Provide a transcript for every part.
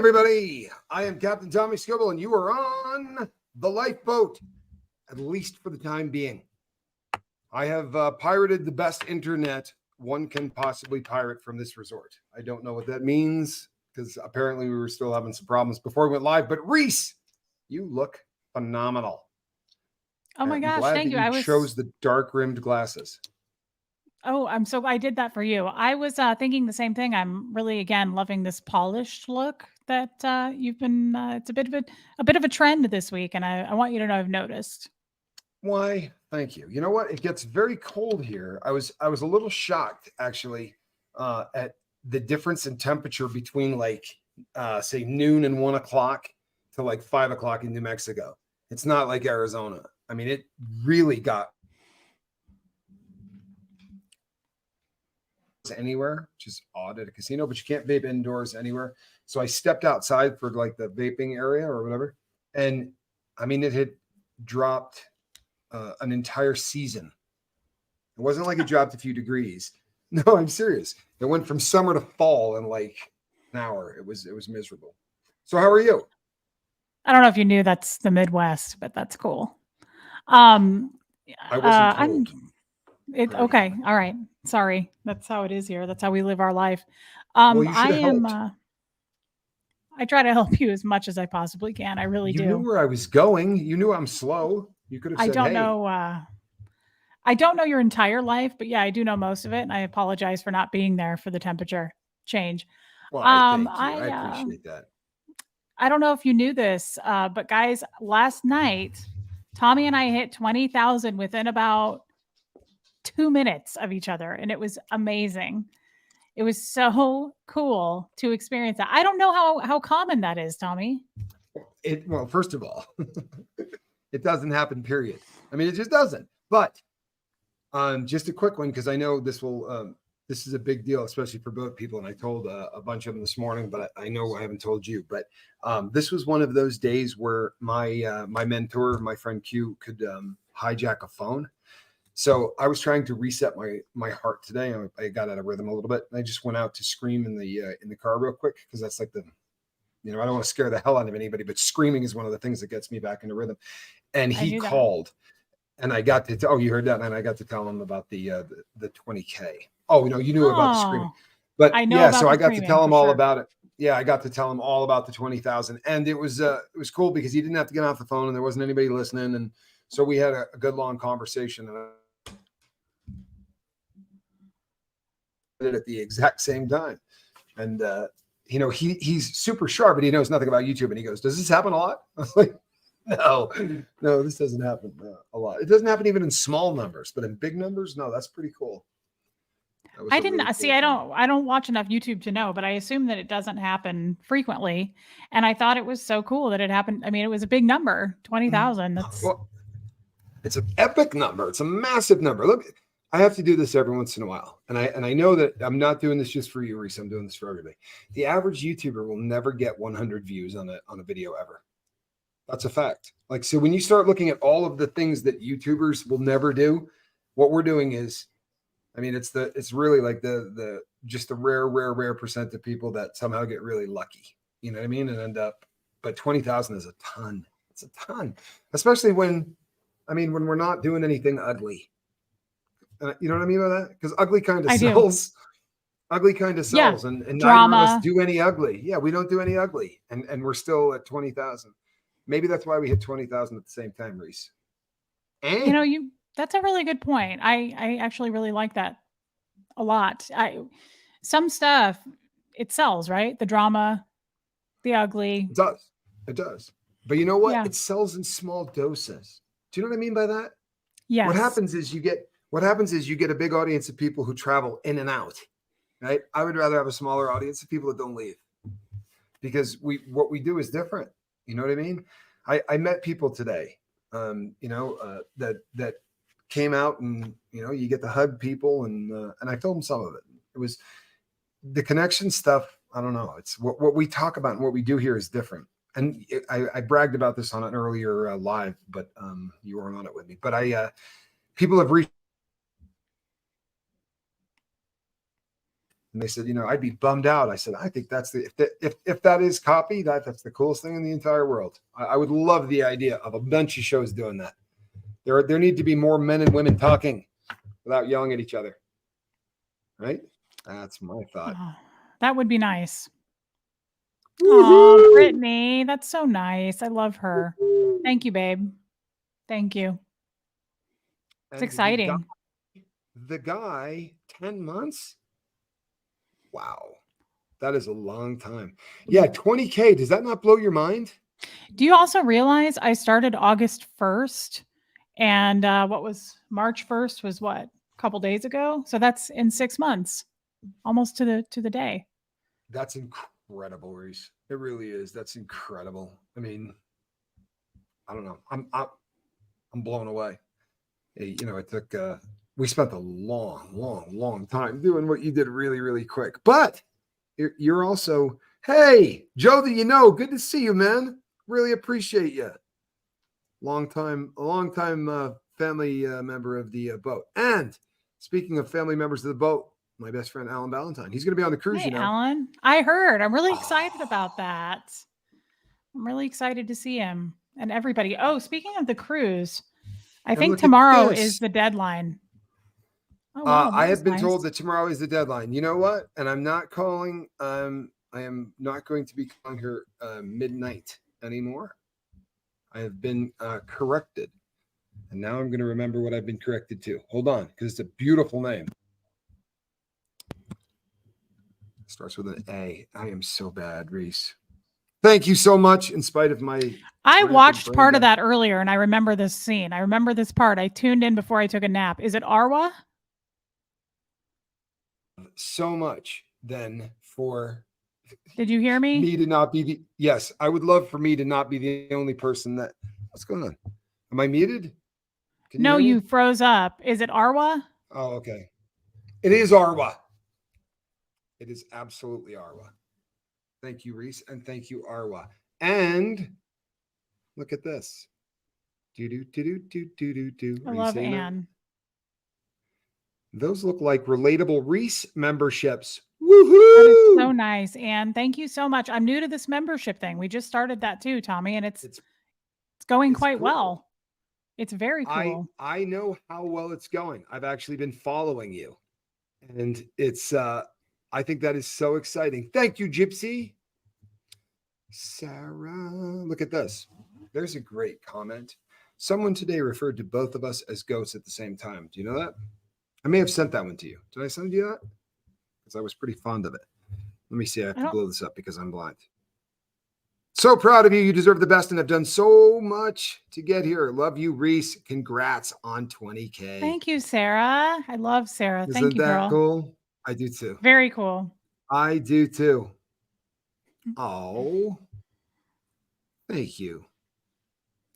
everybody. I am Captain Tommy Scoble, and you are on the lifeboat, at least for the time being. I have pirated the best internet one can possibly pirate from this resort. I don't know what that means, because apparently we were still having some problems before we went live. But Reese, you look phenomenal. Oh my gosh, thank you. I chose the dark rimmed glasses. Oh, I did that for you. I was thinking the same thing. I'm really, again, loving this polished look that you've been, it's a bit of a trend this week. And I want you to know I've noticed. Why? Thank you. You know what? It gets very cold here. I was a little shocked actually at the difference in temperature between like say noon and 1 o'clock to like 5 o'clock in New Mexico. It's not like Arizona. I mean, it really got anywhere, which is odd at a casino, but you can't vape indoors anywhere. So I stepped outside for like the vaping area or whatever. And I mean, it had dropped an entire season. It wasn't like it dropped a few degrees. No, I'm serious. It went from summer to fall in like an hour. It was miserable. So how are you? I don't know if you knew that's the Midwest, but that's cool. I wasn't told. Okay. All right. Sorry. That's how it is here. That's how we live our life. Well, you should have helped. I try to help you as much as I possibly can. I really do. You knew where I was going. You knew I'm slow. You could have said, I don't know your entire life, but yeah, I do know most of it. And I apologize for not being there for the temperature change. Well, thank you. I appreciate that. I don't know if you knew this, but guys, last night, Tommy and I hit 20,000 within about 2 minutes of each other. And it was amazing. It was so cool to experience that. I don't know how common that is, Tommy. Well, first of all, it doesn't happen, period. I mean, it just doesn't. But just a quick one, because I know this is a big deal, especially for boat people. And I told a bunch of them this morning, but I know I haven't told you. But this was one of those days where my mentor, my friend Q, could hijack a phone. So I was trying to reset my heart today. I got out of rhythm a little bit. And I just went out to scream in the car real quick, because that's like I don't want to scare the hell out of anybody, but screaming is one of the things that gets me back into rhythm. And he called, and I got to you heard that, and I got to tell him about the 20K. Oh, no, you knew about the screaming, but I know. Yeah, so I got to tell him all about it. Yeah, I got to tell him all about the 20,000, and it was cool because he didn't have to get off the phone, and there wasn't anybody listening, and so we had a good long conversation. And at the exact same time, and he's super sharp, but he knows nothing about YouTube. And he goes, "Does this happen a lot?" I was like, "No, this doesn't happen a lot. It doesn't happen even in small numbers, but in big numbers, no, that's pretty cool." I didn't see. I don't watch enough YouTube to know, but I assume that it doesn't happen frequently. And I thought it was so cool that it happened. I mean, it was a big number, 20,000. It's an epic number. It's a massive number. Look. I have to do this every once in a while. And I know that I'm not doing this just for you, Reese. I'm doing this for everybody. The average YouTuber will never get 100 views on a video ever. That's a fact. Like, so when you start looking at all of the things that YouTubers will never do, what we're doing is, I mean, it's really like the just the rare percent of people that somehow get really lucky. You know what I mean? And end up, but 20,000 is a ton. It's a ton, especially when we're not doing anything ugly. You know what I mean by that? Because ugly kind of sells. Ugly kind of sells, and neither of us do any ugly. Yeah, we don't do any ugly, and we're still at 20,000. Maybe that's why we hit 20,000 at the same time, Reese. That's a really good point. I actually really like that a lot. Some stuff it sells, right? The drama, the ugly. It does. But you know what? Yeah. It sells in small doses. Do you know what I mean by that? Yes. What happens is you get a big audience of people who travel in and out, right? I would rather have a smaller audience of people that don't leave, because what we do is different. You know what I mean? I met people today, that came out, and you get to hug people, and I filmed some of it. It was the connection stuff. I don't know. It's what we talk about and what we do here is different. And I bragged about this on an earlier live, but you weren't on it with me. But people have reached And they said, I'd be bummed out. I said, I think that's if that is copy, that's the coolest thing in the entire world. I would love the idea of a bunch of shows doing that. There need to be more men and women talking without yelling at each other. Right? That's my thought. Oh, that would be nice. Woo-hoo! Oh, Brittany, that's so nice. I love her. Thank you, babe. Thank you. It's And exciting. The guy, 10 months? Wow. That is a long time. Yeah, 20K. Does that not blow your mind? Do you also realize I started August 1st and what was March 1st was what? A couple days ago? So that's in 6 months. Almost to the day. That's incredible, Reese. It really is. That's incredible. I mean, I don't know. I'm blown away. It took we spent a long time doing what you did really, really quick. But you're also, hey, Joe, that good to see you, man. Really appreciate you. A long time family member of the boat. And speaking of family members of the boat, my best friend Alan Valentine. He's going to be on the cruise. Hey, Alan. I heard. I'm really excited about that. I'm really excited to see him and everybody. Oh, speaking of the cruise, I think tomorrow is the deadline. Oh, wow, I have been told that tomorrow is the deadline. You know what? And I'm not calling. I am not going to be calling her midnight anymore. I have been corrected. And now I'm going to remember what I've been corrected to. Hold on, because it's a beautiful name. Starts with an A. I am so bad, Reese. Thank you so much. In spite of my, I watched part of that earlier, and I remember this scene. I remember this part. I tuned in before I took a nap. Is it Arwa? So much then for. Did you hear me? Me to not be the. Yes, I would love for me to not be the only person that. What's going on? Am I muted? No, you froze up. Is it Arwa? Oh, okay. It is Arwa. It is absolutely Arwa. Thank you, Reese, and thank you, Arwa. And look at this. I love Anne. Those look like relatable Reese memberships. Woohoo! That is so nice, Anne. Thank you so much. I'm new to this membership thing. We just started that too, Tommy, and it's going quite cool. Well. It's very cool. I know how well it's going. I've actually been following you. And it's I think that is so exciting. Thank you, Gypsy. Sarah, look at this. There's a great comment. Someone today referred to both of us as ghosts at the same time. Do you know that? I may have sent that one to you. Did I send you that? Because I was pretty fond of it. Let me see. I have to blow this up because I'm blind. So proud of you. You deserve the best and have done so much to get here. Love you, Reese. Congrats on 20K. Thank you, Sarah. I love Sarah. Thank you, girl. Isn't that cool? I do too. Very cool. I do too. Oh, thank you.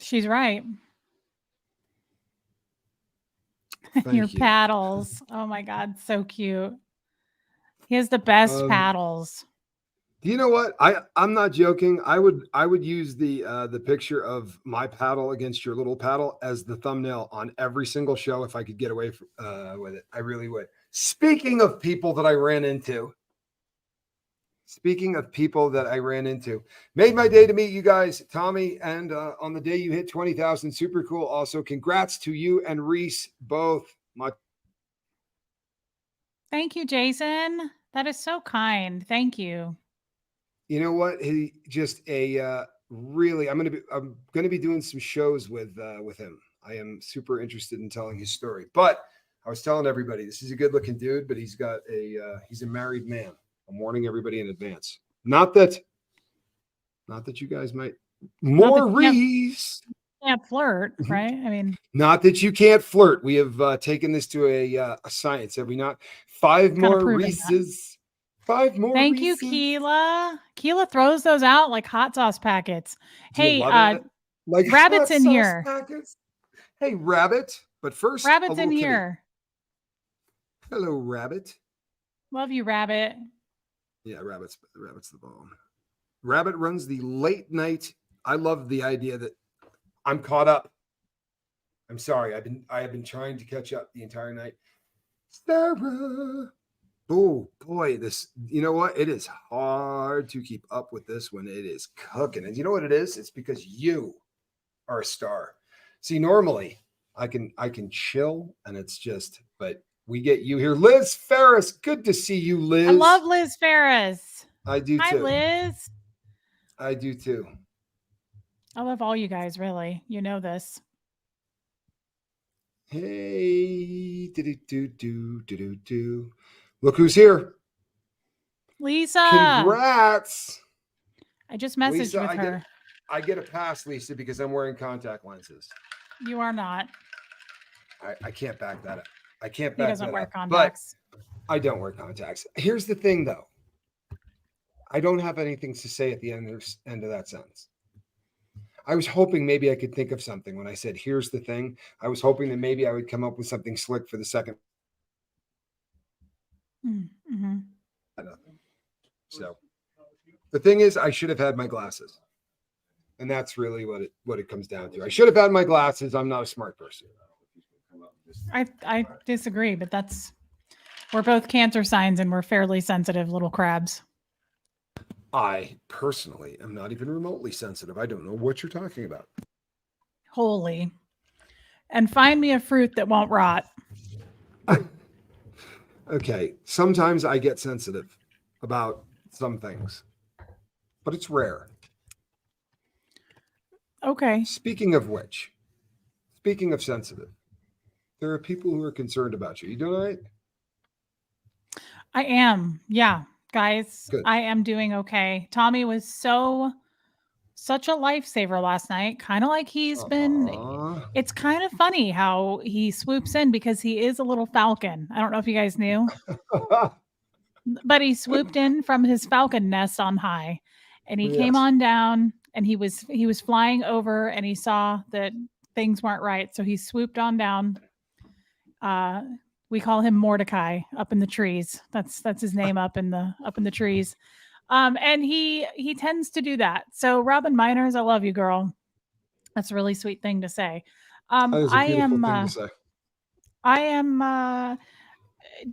She's right. Your paddles. Oh my God, so cute. He has the best paddles. Do you know what? I'm not joking. I would use the picture of my paddle against your little paddle as the thumbnail on every single show if I could get away with it. I really would. Speaking of people that I ran into, made my day to meet you guys, Tommy, and on the day you hit 20,000, super cool. Also, congrats to you and Reese both. Thank you, Jason. That is so kind. Thank you. You know what? He just really. I'm gonna be doing some shows with him. I am super interested in telling his story. But I was telling everybody, this is a good-looking dude, but he's a married man. I'm warning everybody in advance. Not that you guys might more Reese. Can't flirt, right? I mean, not that you can't flirt. We have taken this to a science. Have we not? 5 more Reeses. 5 more. Thank Reeses. you, Keela. Keela throws those out like hot sauce packets. Hey, like Rabbit's in here. Packets? Hey, Rabbit. But first, Rabbit's in here. Hello, Rabbit. Love you, Rabbit. Yeah, Rabbit's the bomb. Rabbit runs the late night. I love the idea that I'm caught up. I'm sorry. I have been trying to catch up the entire night. Sarah. Oh boy, this, you know what? It is hard to keep up with this when it is cooking. And you know what it is? It's because you are a star. See, normally I can chill and it's just, but we get you here. Liz Ferris, good to see you, I love Liz. Liz Ferris. I do Hi, too. Liz. I do too. I love all you guys, really. You know this. Hey, do. Look who's here. Lisa. Congrats. I just messaged Lisa, with her. I get a pass, Lisa, because I'm wearing contact lenses. You are not. I can't back that up. I can't He back doesn't that wear up. contacts. But I don't wear contacts. Here's the thing, though. I don't have anything to say at the end of that sentence. I was hoping maybe I could think of something when I said, here's the thing. I was hoping that maybe I would come up with something slick for the second. Mm-hmm. So the thing is, I should have had my glasses. And that's really what it comes down to. I should have had my glasses. I'm not a smart person. I disagree, but we're both Cancer signs and we're fairly sensitive little crabs. I personally am not even remotely sensitive. I don't know what you're talking about. Holy. And find me a fruit that won't rot. Okay. Sometimes I get sensitive about some things, but it's rare. Okay. Speaking of which, speaking of sensitive, there are people who are concerned about you. You doing all right? I am. Yeah. Guys, Good. I am doing okay. Tommy was such a lifesaver last night, kind of like he's been. It's kind of funny how he swoops in because he is a little falcon. I don't know if you guys knew, but he swooped in from his falcon nest on high and he came on down and he was flying over and he saw that things weren't right. So he swooped on down. We call him Mordecai up in the trees. That's his name up in the trees. And he tends to do that. So Robin Miners, I love you, girl. That's a really sweet thing to say. That is a beautiful thing to say. I am.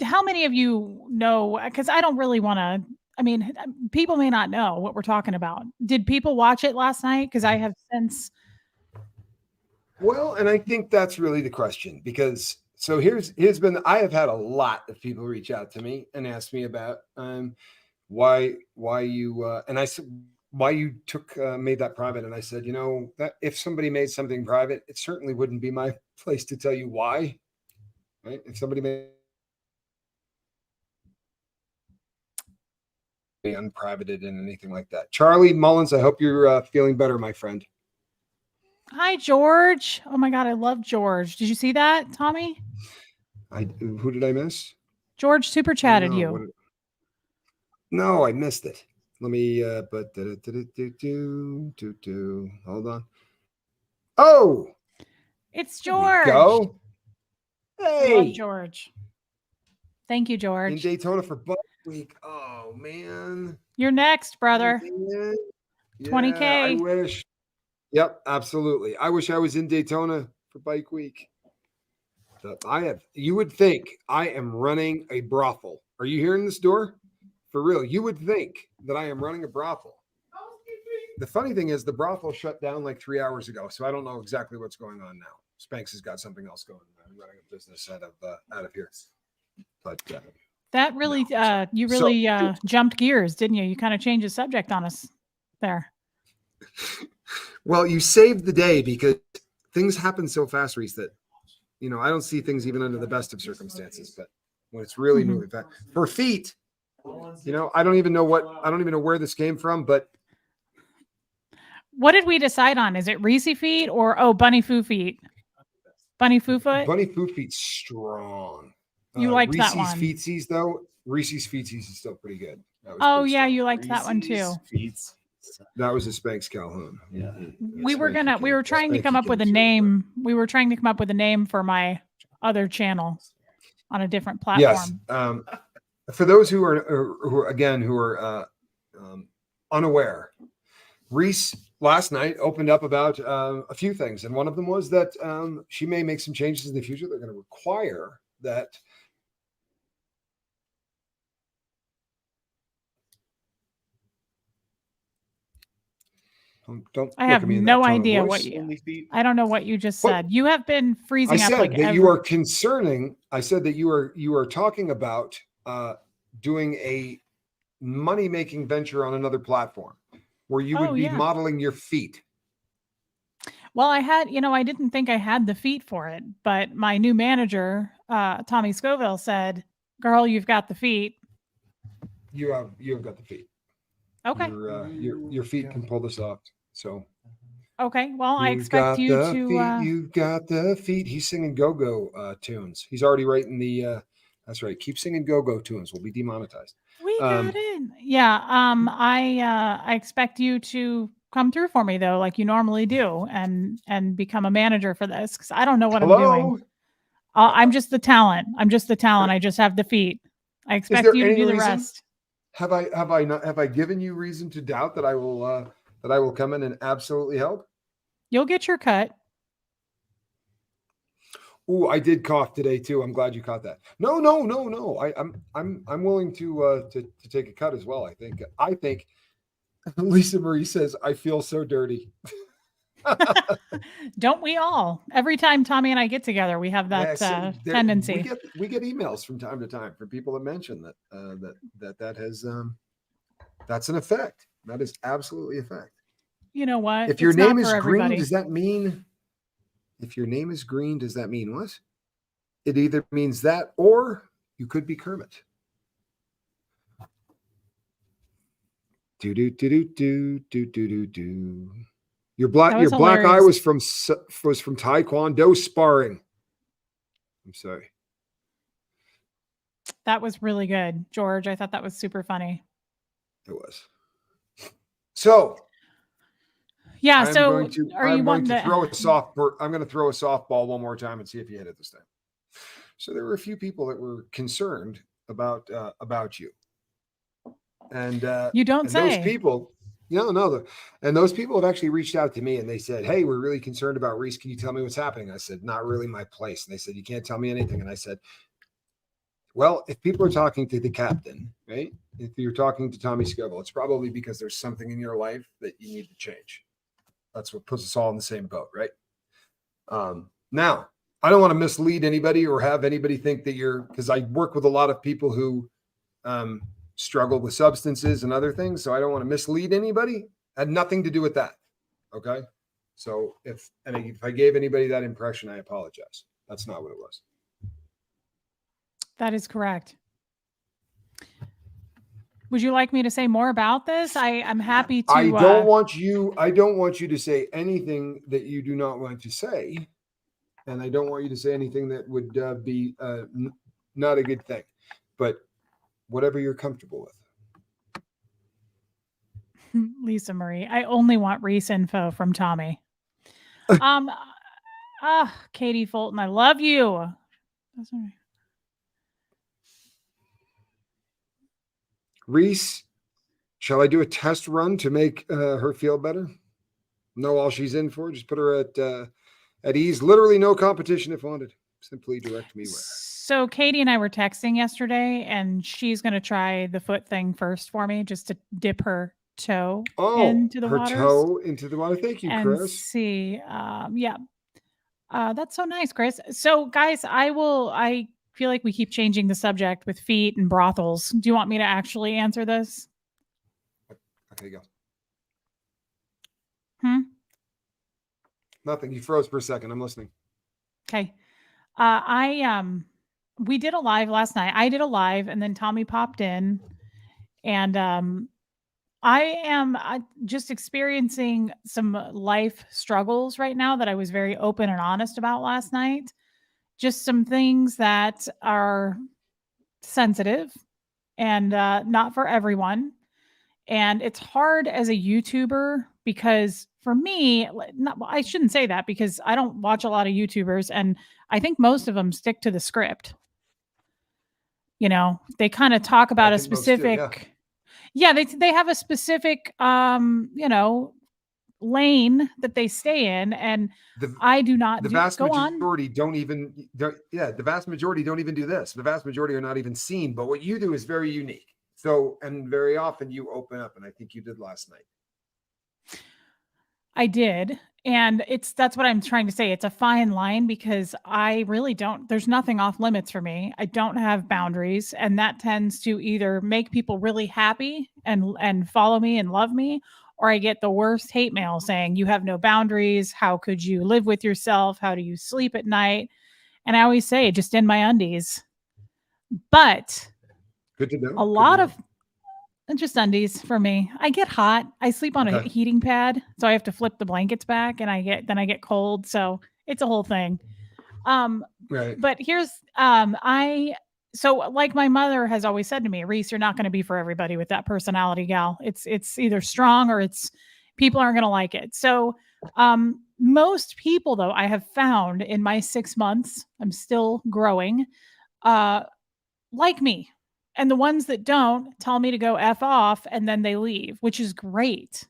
How many of you know? Because I don't really want to. I mean, people may not know what we're talking about. Did people watch it last night? Because I have since. Well, and I think that's really the question because so here's been I have had a lot of people reach out to me and ask me about why you and I said why you made that private, and I said, you know, that if somebody made something private, it certainly wouldn't be my place to tell you why, right? If somebody made unprivated and anything like that. Charlie Mullins, I hope you're feeling better, my friend. Hi, George. Oh my God, I love George. Did you see that, Tommy? Who did I miss? George super chatted you. No, I missed it. Let me hold on. Oh, it's George. Go. Hey, I love George. Thank you, George. In Daytona for Bike Week. Oh man, you're next, brother. Yeah, 20K. I wish. Yep, absolutely. I wish I was in Daytona for Bike Week. You would think I am running a brothel. Are you hearing this door? For real, you would think that I am running a brothel. The funny thing is the brothel shut down like 3 hours ago, so I don't know exactly what's going on now. Spanx has got something else going on. I'm running a business out of here. But that really, you really jumped gears, didn't you? You kind of changed the subject on us there. Well, you saved the day because things happen so fast, Reese, that, you know, I don't see things even under the best of circumstances, but when it's really moving fast. For feet, you know, I don't even know where this came from, but. What did we decide on? Is it Reese feet or, Bunny Foo feet? Bunny Foo foot? Bunny Foo feet's strong. You liked that one. Reese's Feetsies, though. Reese's Feetsies is still pretty good. Oh, yeah, you liked that one too. Feets. That was a Spanx Calhoun. Yeah. We were trying to come up with a name. We were trying to come up with a name for my other channel on a different platform. Yes. For those who are unaware, Reese last night opened up about a few things. And one of them was that she may make some changes in the future. They're going to require that Don't I look have at me in no that tone of idea voice. what you. Only feet. I don't know what you just What? said. You have been I freezing up said like that you are concerning. I said that you are talking about doing a money-making venture on another platform where you would Oh, be yeah. modeling your feet. Well, I didn't think I had the feet for it, but my new manager, Tommy Scoville, said, "Girl, you've got the feet." You have got the feet. Okay. Your feet can pull this off. So Okay. Well, I you've expect got you the to. feet. You've got the feet. He's singing go-go tunes. He's already writing the. That's right. Keep singing go-go tunes. We'll be demonetized. We got in. Yeah. I expect you to come through for me though, like you normally do, and become a manager for this because I don't know what I'm doing. Hello. I'm just the talent. I just have the feet. I expect there you to any do the reason? rest. Have I given you reason to doubt that I will come in and absolutely help? You'll get your cut. Ooh, I did cough today too. I'm glad you caught that. No. I'm willing to take a cut as well. I think Lisa Marie says I feel so dirty. Don't we all? Every time Tommy and I get together, we have that tendency. We get emails from time to time from people that mention that has that's an effect. That is absolutely a fact. You know what? If your It's not name is for green, everybody. does that mean? If your name is green, does that mean what? It either means that or you could be Kermit. Do do do do do do do do. Your black eye was from Taekwondo sparring. I'm sorry. That was really good, George. I thought that was super funny. It was. So yeah. I'm going to throw a softball one more time and see if you hit it this time. So there were a few people that were concerned about you, and you don't and say. Those people, and those people had actually reached out to me and they said, "Hey, we're really concerned about Reese. Can you tell me what's happening?" I said, "Not really my place." And they said, "You can't tell me anything." And I said, "Well, if people are talking to the captain, right? If you're talking to Tommy Scoville, it's probably because there's something in your life that you need to change. That's what puts us all in the same boat, right?" Now, I don't want to mislead anybody or have anybody think that because I work with a lot of people who struggle with substances and other things. So I don't want to mislead anybody. Had nothing to do with that. Okay. So if I gave anybody that impression, I apologize. That's not what it was. That is correct. Would you like me to say more about this? I'm happy to. I don't want you to say anything that you do not want to say. And I don't want you to say anything that would be not a good thing, but whatever you're comfortable with. Lisa Marie, I only want Reese info from Tommy. Katie Fulton, I love you. That's all right. Reese, shall I do a test run to make her feel better? Know all she's in for. Just put her at ease. Literally no competition if wanted. Simply direct me where. So Katie and I were texting yesterday, and she's going to try the foot thing first for me, just to dip her toe into the water. Thank you, and Chris. See, that's so nice, Chris. So guys, I feel like we keep changing the subject with feet and brothels. Do you want me to actually answer this? Okay, go. Nothing. You froze for a second. I'm listening. Okay. We did a live last night. I did a live and then Tommy popped in, and I am just experiencing some life struggles right now that I was very open and honest about last night. Just some things that are sensitive and not for everyone. And it's hard as a YouTuber because for me, I shouldn't say that because I don't watch a lot of YouTubers, and I think most of them stick to the script. You know, they kind of talk about a specific, they have a specific, lane that they stay in, and I do not. The vast majority don't even do this. The vast majority are not even seen. But what you do is very unique. So, and very often you open up, and I think you did last night. I did. And that's what I'm trying to say. It's a fine line because I really don't, there's nothing off limits for me. I don't have boundaries. And that tends to either make people really happy and follow me and love me, or I get the worst hate mail saying, you have no boundaries. How could you live with yourself? How do you sleep at night? And I always say, just in my undies. But Good to know. a lot of just undies for me. I get hot. I sleep on a heating pad, so I have to flip the blankets back, and I get cold. So it's a whole thing. Right. But here's so like my mother has always said to me, Reese, you're not going to be for everybody with that personality, gal. It's either strong or it's people aren't going to like it. So most people, though, I have found in my 6 months, I'm still growing, like me. And the ones that don't tell me to go F off and then they leave, which is great.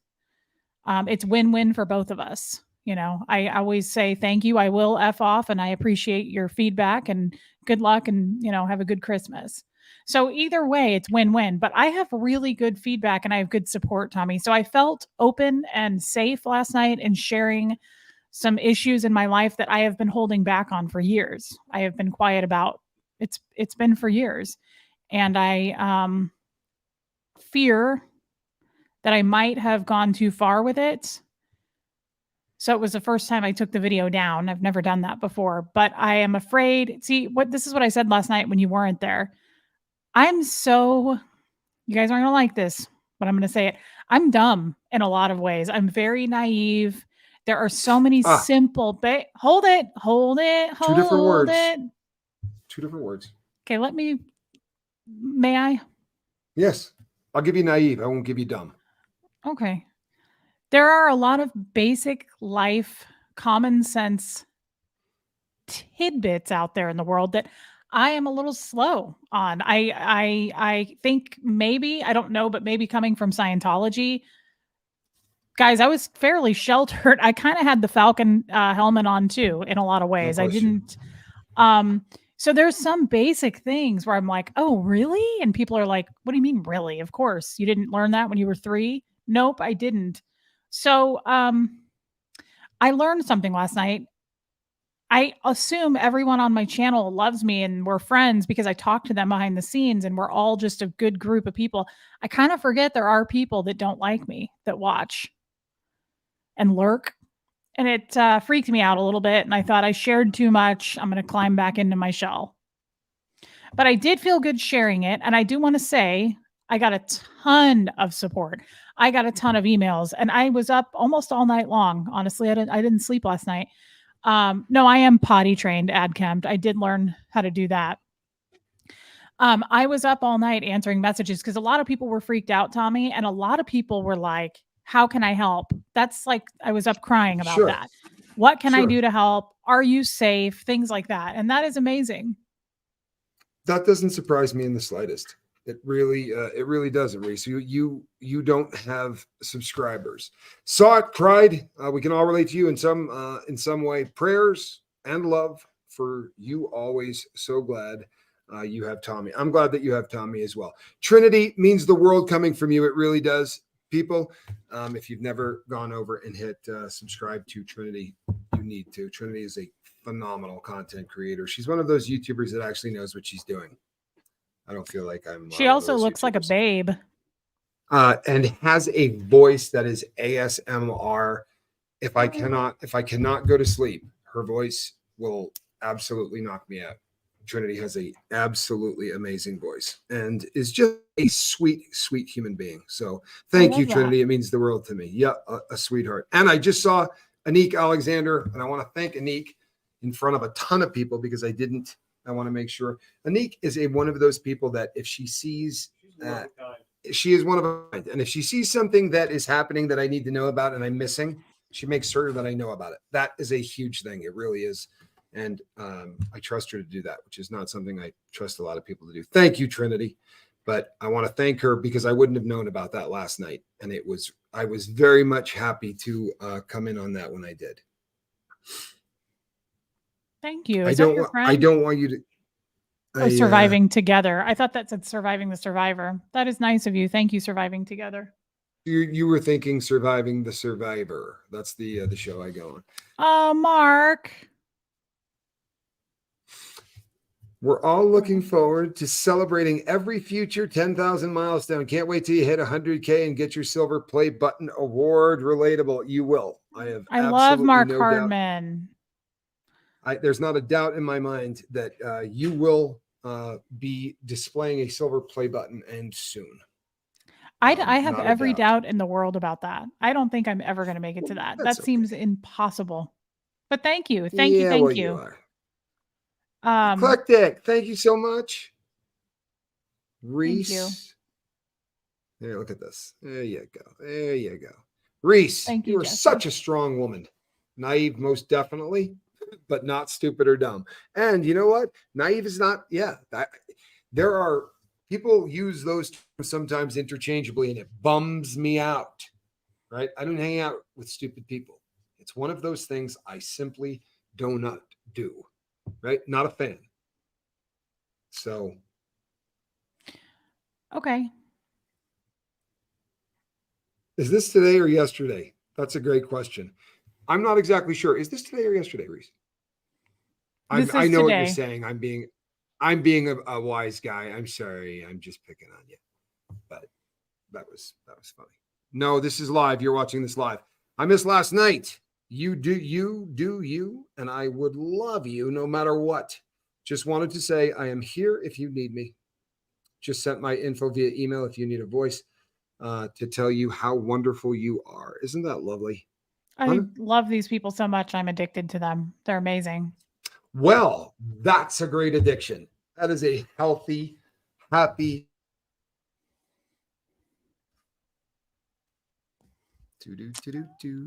It's win-win for both of us. You know, I always say, thank you. I will F off and I appreciate your feedback and good luck and, you know, have a good Christmas. So either way, it's win-win, but I have really good feedback and I have good support, Tommy. So I felt open and safe last night in sharing some issues in my life that I have been holding back on for years. I have been quiet about. It's been for years. And I fear that I might have gone too far with it. So it was the first time I took the video down. I've never done that before, but I am afraid. See, this is what I said last night when you weren't there. You guys aren't going to like this, but I'm going to say it. I'm dumb in a lot of ways. I'm very naive. There are so many simple, hold it. Two different words. Okay, may I? Yes. I'll give you naive. I won't give you dumb. Okay. There are a lot of basic life, common sense tidbits out there in the world that I am a little slow on. I think maybe, I don't know, but maybe coming from Scientology, guys, I was fairly sheltered. I kind of had the Falcon helmet on too, in a lot of ways. I didn't. So there's some basic things where I'm like, oh, really? And people are like, what do you mean, really? Of course. You didn't learn that when you were 3? Nope, I didn't. So I learned something last night. I assume everyone on my channel loves me and we're friends because I talk to them behind the scenes and we're all just a good group of people. I kind of forget there are people that don't like me that watch and lurk. And it freaked me out a little bit. And I thought I shared too much. I'm going to climb back into my shell. But I did feel good sharing it. And I do want to say I got a ton of support. I got a ton of emails. And I was up almost all night long. Honestly, I didn't sleep last night. No, I am potty trained, AdChem. I did learn how to do that. I was up all night answering messages because a lot of people were freaked out, Tommy. And a lot of people were like, how can I help? That's like, I was up crying about that. What can I do to help? Are you safe? Things like that. And that is amazing. That doesn't surprise me in the slightest. It really doesn't, Reese. You don't have subscribers. Saw it, cried. We can all relate to you in some way. Prayers and love for you always. So glad you have Tommy. I'm glad that you have Tommy as well. Trinity means the world coming from you. It really does. People, if you've never gone over and hit subscribe to Trinity, you need to. Trinity is a phenomenal content creator. She's one of those YouTubers that actually knows what she's doing. I don't feel like I'm. She also looks like a babe. And has a voice that is ASMR. If I cannot go to sleep, her voice will absolutely knock me out. Trinity has a absolutely amazing voice and is just a sweet human being. So thank you, Trinity. It means the world to me. Yeah, a sweetheart. And I just saw Anik Alexander, and I want to thank Anik in front of a ton of people because I want to make sure. Anik is one of those people that if she sees she is one of a kind. And if she sees something that is happening that I need to know about and I'm missing, she makes certain that I know about it. That is a huge thing. It really is. And I trust her to do that, which is not something I trust a lot of people to do. Thank you, Trinity. But I want to thank her because I wouldn't have known about that last night. And I was very much happy to come in on that when I did. Thank you. I don't want you to. Surviving together. I thought that said surviving the survivor. That is nice of you. Thank you, surviving together. You were thinking Surviving the Survivor. That's the show I go on. Oh, Mark. We're all looking forward to celebrating every future 10,000 milestone. Can't wait till you hit 100K and get your silver play button award. Relatable. You will. I have I love absolutely Mark no Hardman. doubt. There's not a doubt in my mind that you will be displaying a silver play button and soon. I have Not a every doubt. doubt in the world about that. I don't think I'm ever going to make it to that. That's That seems okay. impossible. But thank you. Yeah, well, Thank you you. are. Um, Eclectic. Thank you so much. Thank you. Reese. There, look at this. There you go. There you go. Reese, Thank you you, are Jesse. such a strong woman. Naive, most definitely, but not stupid or dumb. And you know what? Naive is not, there are people use those terms sometimes interchangeably, and it bums me out, right? I don't hang out with stupid people. It's one of those things I simply do not do, right? Not a fan. So, Okay. is this today or yesterday? That's a great question. I'm not exactly sure. Is this today or yesterday, Reese? This I is know what you're today. saying. I'm being a wise guy. I'm sorry. I'm just picking on you. But that was funny. No, this is live. You're watching this live. I missed last night. You do you, and I would love you no matter what. Just wanted to say I am here if you need me. Just sent my info via email if you need a voice to tell you how wonderful you are. Isn't that lovely? I love these people so much. I'm addicted to them. They're amazing. Well, that's a great addiction. That is a healthy, happy.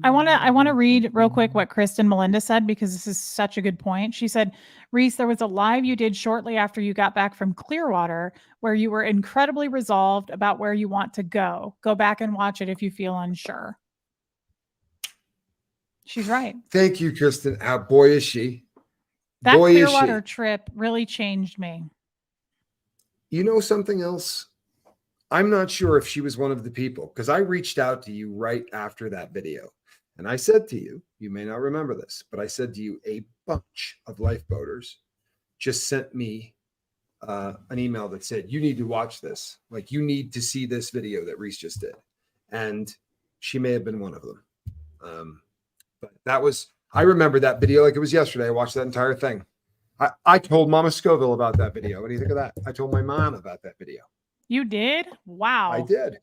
I want to read real quick what Kristen Melinda said, because this is such a good point. She said, Reese, there was a live you did shortly after you got back from Clearwater where you were incredibly resolved about where you want to go. Go back and watch it if you feel unsure. She's right. Thank you, Kristen. Boy, is she. That Clearwater trip really changed me. You know something else? I'm not sure if she was one of the people, because I reached out to you right after that video. And I said to you, you may not remember this, but I said to you, a bunch of lifeboaters just sent me an email that said, you need to watch this. Like, you need to see this video that Reese just did. And she may have been one of them. But that was, I remember that video like it was yesterday. I watched that entire thing. I told Mama Scoville about that video. What do you think of that? I told my mom about that video. You did? Wow. I did.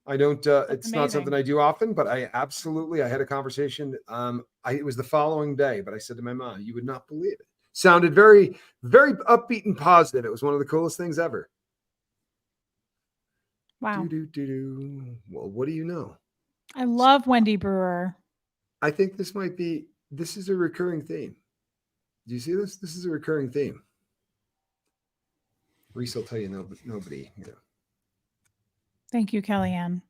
I don't, it's amazing. Not something I do often, but I had a conversation. It was the following day, but I said to my mom, you would not believe it. Sounded very, very upbeat and positive. It was one of the coolest things ever. Wow. Well, what do you know? I love Wendy Brewer. I think this is a recurring theme. Do you see this? This is a recurring theme. Reese will tell you nobody, Thank you, Kellyanne.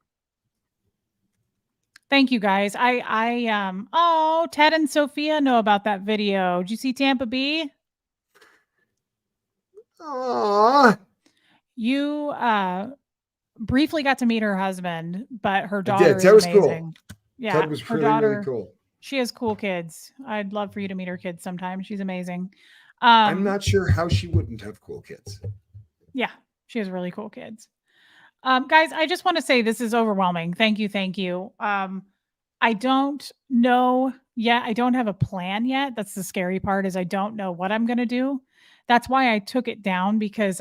Thank you, guys. Ted and Sophia know about that video. Did you see Tampa B? Aww. You briefly got to meet her husband, but her daughter is Ted was amazing. Cool. Yeah, Ted was her really, daughter, really cool. She has cool kids. I'd love for you to meet her kids sometime. She's amazing. I'm not sure how she wouldn't have cool kids. Yeah, she has really cool kids. Guys, I just want to say this is overwhelming. Thank you. I don't know yet. I don't have a plan yet. That's the scary part, is I don't know what I'm going to do. That's why I took it down, because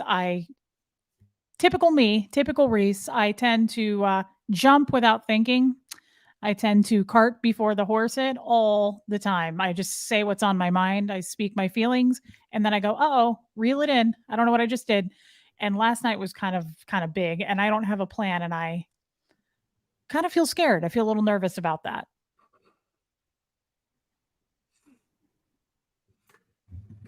typical Reese, I tend to jump without thinking. I tend to cart before the horse all the time. I just say what's on my mind. I speak my feelings, and then I go, reel it in. I don't know what I just did. And last night was kind of big, and I don't have a plan, and I kind of feel scared. I feel a little nervous about that.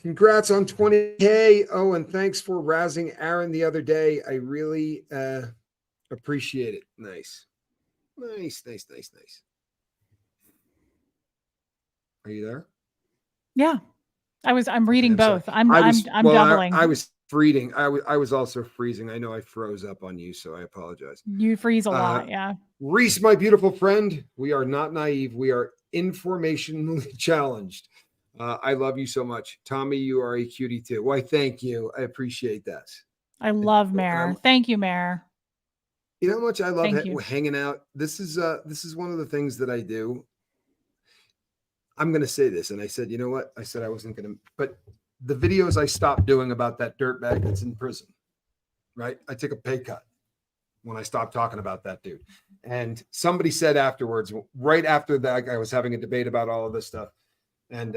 Congrats on 20K. Oh, and thanks for razzing Aaron the other day. I really appreciate it. Nice. Are you there? Yeah. I'm reading both. Sorry. I'm doubling. I was freezing. I was also freezing. I know I froze up on you, so I apologize. You freeze a lot. Yeah. Reese, my beautiful friend, we are not naive. We are informationally challenged. I love you so much. Tommy, you are a cutie too. Why, thank you. I appreciate that. I love Mare. Thank you, Mare. You know how much I love Thank you. hanging out. This is one of the things that I do. I'm going to say this. And I said, you know what? I said I wasn't going to, but the videos I stopped doing about that dirtbag that's in prison, right? I took a pay cut when I stopped talking about that dude. And somebody said afterwards, right after that, I was having a debate about all of this stuff. And,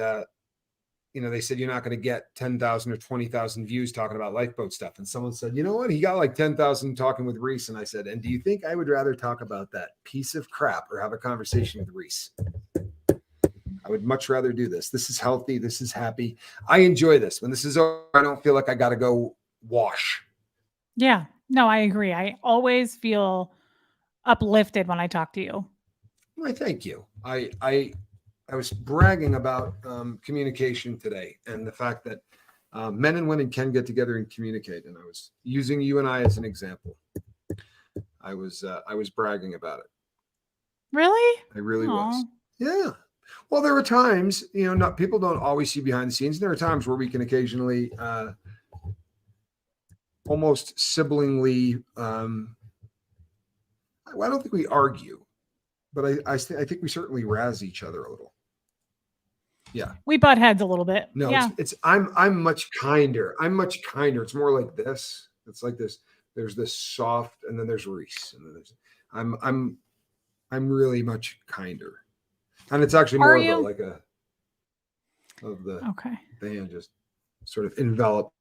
they said, you're not going to get 10,000 or 20,000 views talking about lifeboat stuff. And someone said, you know what? He got like 10,000 talking with Reese. And I said, and do you think I would rather talk about that piece of crap or have a conversation with Reese? I would much rather do this. This is healthy. This is happy. I enjoy this. When this is over, I don't feel like I got to go wash. Yeah. No, I agree. I always feel uplifted when I talk to you. Why, thank you. I was bragging about communication today and the fact that men and women can get together and communicate. And I was using you and I as an example. I was bragging about it. Really? I really was. Yeah. Well, there were times, not people don't always see behind the scenes. There are times where we can occasionally almost siblingly. I don't think we argue, but I think we certainly razz each other a little. Yeah, we butt heads a little bit. No, yeah. I'm much kinder. It's more like this. It's like this. There's this soft, and then there's Reese, and then there's I'm really much kinder. And it's actually more of the band just sort of enveloped.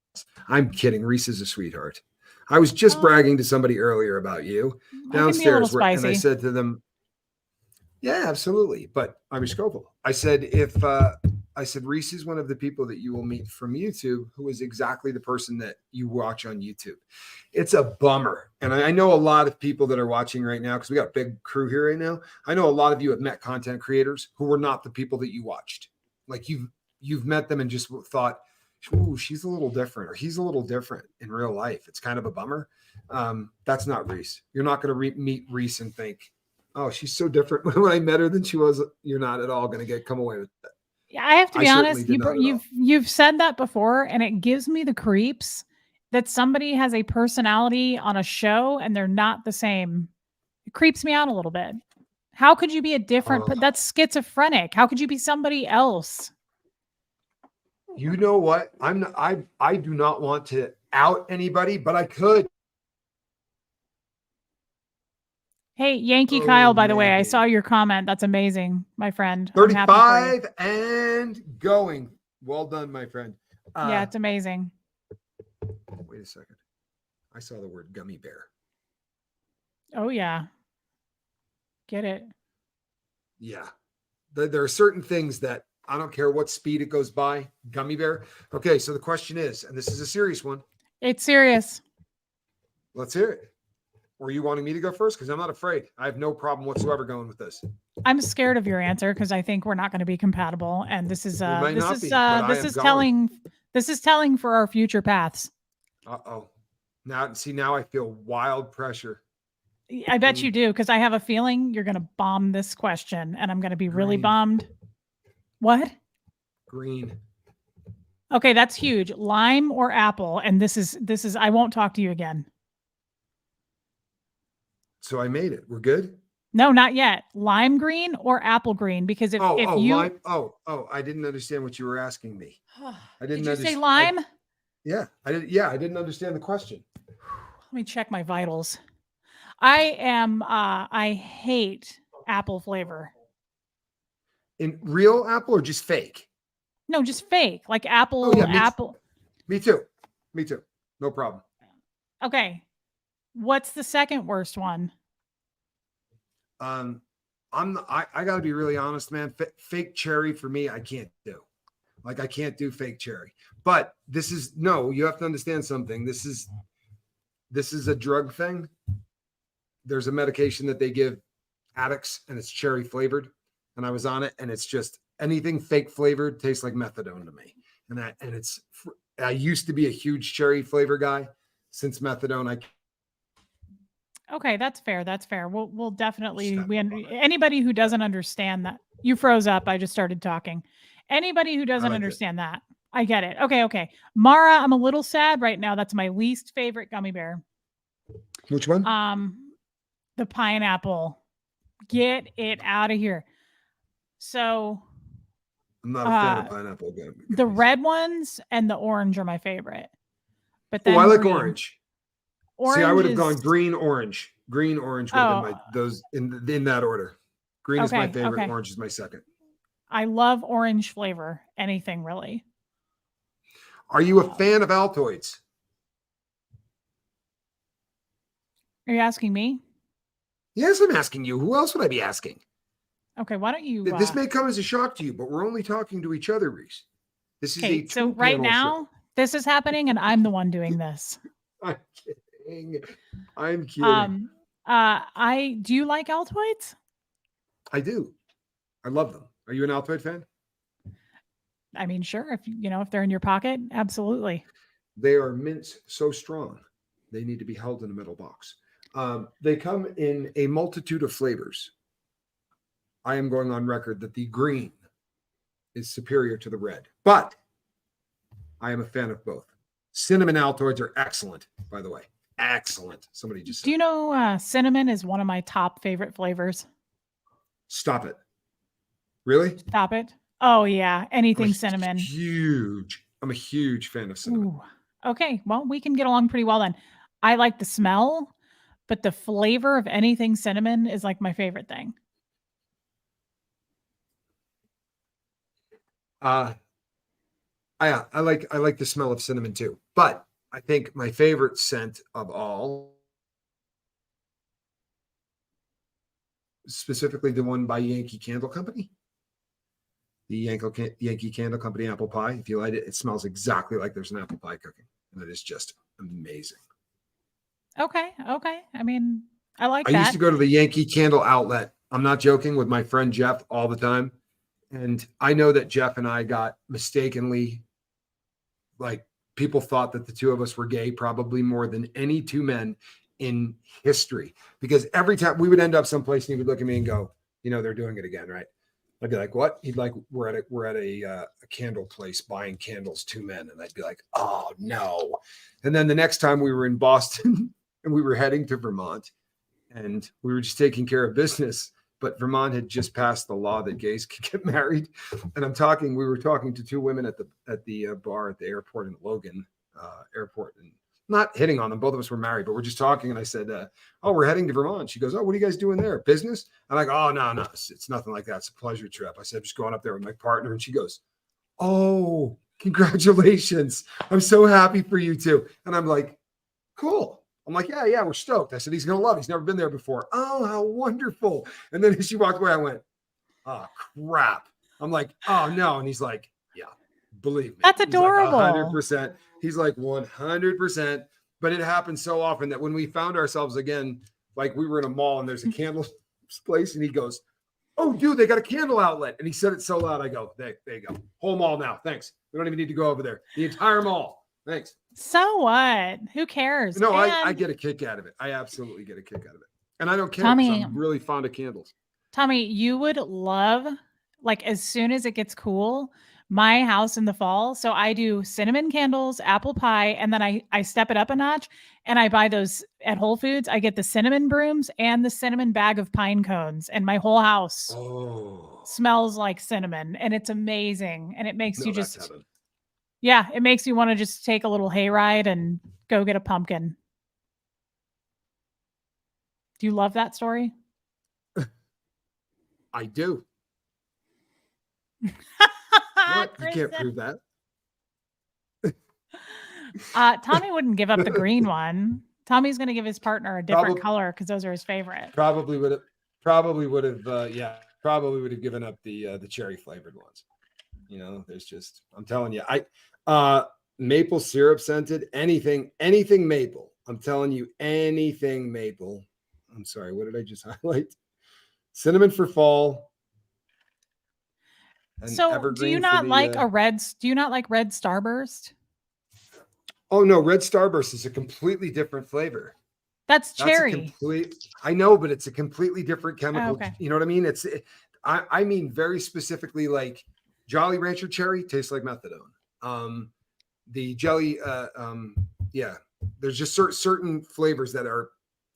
I'm kidding. Reese is a sweetheart. I was just bragging to somebody earlier about you downstairs, and I said to them, "Yeah, absolutely." But I was Scoville. I said, Reese is one of the people that you will meet from YouTube who is exactly the person that you watch on YouTube. It's a bummer. And I know a lot of people that are watching right now, because we got a big crew here right now. I know a lot of you have met content creators who were not the people that you watched. Like you've met them and just thought, ooh, she's a little different, or he's a little different in real life. It's kind of a bummer. That's not Reese. You're not going to meet Reese and think, oh, she's so different when I met her than she was. You're not at all going to come away with that. Yeah, I have to be honest. You've said that before, and it gives me the creeps that somebody has a personality on a show and they're not the same. It creeps me out a little bit. How could you be a different? But that's schizophrenic. How could you be somebody else? You know what? I do not want to out anybody, but I could. Hey, Yankee Kyle, by the way, I saw your comment. That's amazing, my friend. 35 and going. Well done, my friend. Yeah, it's amazing. Wait a second. I saw the word gummy bear. Oh, yeah. Get it. Yeah. There are certain things that I don't care what speed it goes by. Gummy bear. Okay, so the question is, and this is a serious one. It's serious. Let's hear it. Or are you wanting me to go first? Because I'm not afraid. I have no problem whatsoever going with this. I'm scared of your answer because I think we're not going to be compatible, and this is telling for our future paths. Uh-oh. Now I feel wild pressure. I bet you do, because I have a feeling you're going to bomb this question, and I'm going to be really bummed. What? Green. Okay, that's huge. Lime or apple, and this is I won't talk to you again. So I made it. We're good? No, not yet. Lime green or apple green? Because if you lime. I didn't understand what you were asking me. I didn't. Did you say lime? I did. Yeah, I didn't understand the question. Let me check my vitals. I hate apple flavor. In real apple or just fake? No, just fake. Like apple. Apple. Me too. No problem. Okay. What's the second worst one? I got to be really honest, man. Fake cherry for me, I can't do. Like, I can't do fake cherry. But you have to understand something. This is a drug thing. There's a medication that they give addicts, and it's cherry flavored. And I was on it, and it's just anything fake flavored tastes like methadone to me. And I used to be a huge cherry flavor guy. Since methadone, Okay, that's fair. That's fair. We'll definitely Step up on it. anybody who doesn't understand that. You froze up. I just started talking. Anybody who doesn't like it. understand that, I get it. Okay. Mara, I'm a little sad right now. That's my least favorite gummy bear. Which one? The pineapple. Get it out of here. So I'm not a fan of pineapple gummies. the red ones and the orange are my favorite. But then I like green. orange. Orange. See, I would have gone green, orange. Green, orange would have been those in that order. Green is my favorite. Orange is my second. I love orange flavor. Anything really. Are you a fan of Altoids? Are you asking me? Yes, I'm asking you. Who else would I be asking? Okay, why don't you? This may come as a shock to you, but we're only talking to each other, Reese. This is a so right now, this is happening, and I'm the one doing this. I'm kidding. Do you like Altoids? I do. I love them. Are you an Altoid fan? I mean, sure. If they're in your pocket, absolutely. They are mints so strong, they need to be held in a metal box. They come in a multitude of flavors. I am going on record that the green is superior to the red, but I am a fan of both. Cinnamon Altoids are excellent, by the way. Excellent. Somebody just said. Do you know cinnamon is one of my top favorite flavors? Stop it. Really? Stop it. Oh, yeah. Anything cinnamon. I'm a huge fan of cinnamon. Ooh. Okay. Well, we can get along pretty well then. I like the smell, but the flavor of anything cinnamon is like my favorite thing. I like the smell of cinnamon too, but I think my favorite scent of all, specifically the one by Yankee Candle Company, the Yankee Candle Company apple pie. If you light it, it smells exactly like there's an apple pie cooking, and it is just amazing. Okay. I mean, I like that. I used to go to the Yankee Candle outlet. I'm not joking, with my friend Jeff all the time. And I know that Jeff and I got mistakenly, like, people thought that the two of us were gay, probably more than any two men in history. Because every time we would end up someplace and he would look at me and go, they're doing it again, right? I'd be like, what? He'd like, we're at a candle place buying candles, two men. And I'd be like, oh no. And then the next time we were in Boston and we were heading to Vermont and we were just taking care of business, but Vermont had just passed the law that gays could get married. And we were talking to two women at the bar at the airport in Logan airport, and not hitting on them. Both of us were married, but we're just talking. And I said, oh, we're heading to Vermont. She goes, oh, what are you guys doing there? Business? I'm like, oh, no, it's nothing like that. It's a pleasure trip. I said, I'm just going up there with my partner. And she goes, oh, congratulations. I'm so happy for you too. And I'm like, cool. I'm like, yeah, we're stoked. I said, he's going to love it. He's never been there before. Oh, how wonderful. And then as she walked away, I went, oh, crap. I'm like, oh, no. And he's like, yeah, believe me. That's adorable. Like 100%. He's like 100%. But it happened so often that when we found ourselves again, like we were in a mall and there's a candle place and he goes, oh, dude, they got a candle outlet. And he said it so loud. I go, there you go. Whole mall now. Thanks. We don't even need to go over there. The entire mall. Thanks. So what? Who cares? No, I get a kick out of it. I absolutely get a kick out of it. And I don't care. Tommy, I'm really fond of candles. Tommy, you would love, like, as soon as it gets cool, my house in the fall. So I do cinnamon candles, apple pie, and then I step it up a notch and I buy those at Whole Foods. I get the cinnamon brooms and the cinnamon bag of pine cones, and my whole house smells like cinnamon, and it's amazing. And it makes you just... Yeah, it makes you want to just take a little hayride and go get a pumpkin. Do you love that story? I do. What? You can't prove that. Tommy wouldn't give up the green one. Tommy's going to give his partner a different color because those are his favorite. Probably would have given up the cherry flavored ones. There's just, I'm telling you, maple syrup scented, anything maple. I'm telling you, anything maple. I'm sorry, what did I just highlight? Cinnamon for fall. So do you not like red Starburst? Oh no, red Starburst is a completely different flavor. That's That's a cherry. complete. I know, but it's a completely different chemical. okay. You know what I mean? I mean very specifically like Jolly Rancher cherry tastes like methadone. The jelly, yeah. There's just certain flavors that are.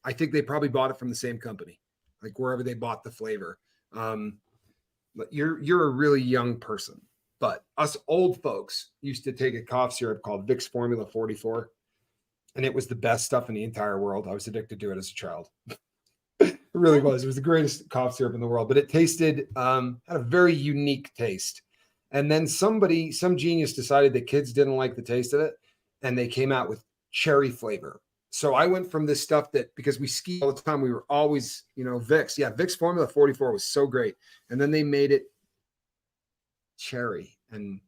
I think they probably bought it from the same company, like wherever they bought the flavor. But you're a really young person, but us old folks used to take a cough syrup called Vicks Formula 44. And it was the best stuff in the entire world. I was addicted to it as a child. It really was. It was the greatest cough syrup in the world, but it tasted, had a very unique taste. And then some genius decided that kids didn't like the taste of it. And they came out with cherry flavor. So I went from this stuff that, because we ski all the time, we were always, Vicks. Yeah, Vicks Formula 44 was so great. And then they made it cherry. And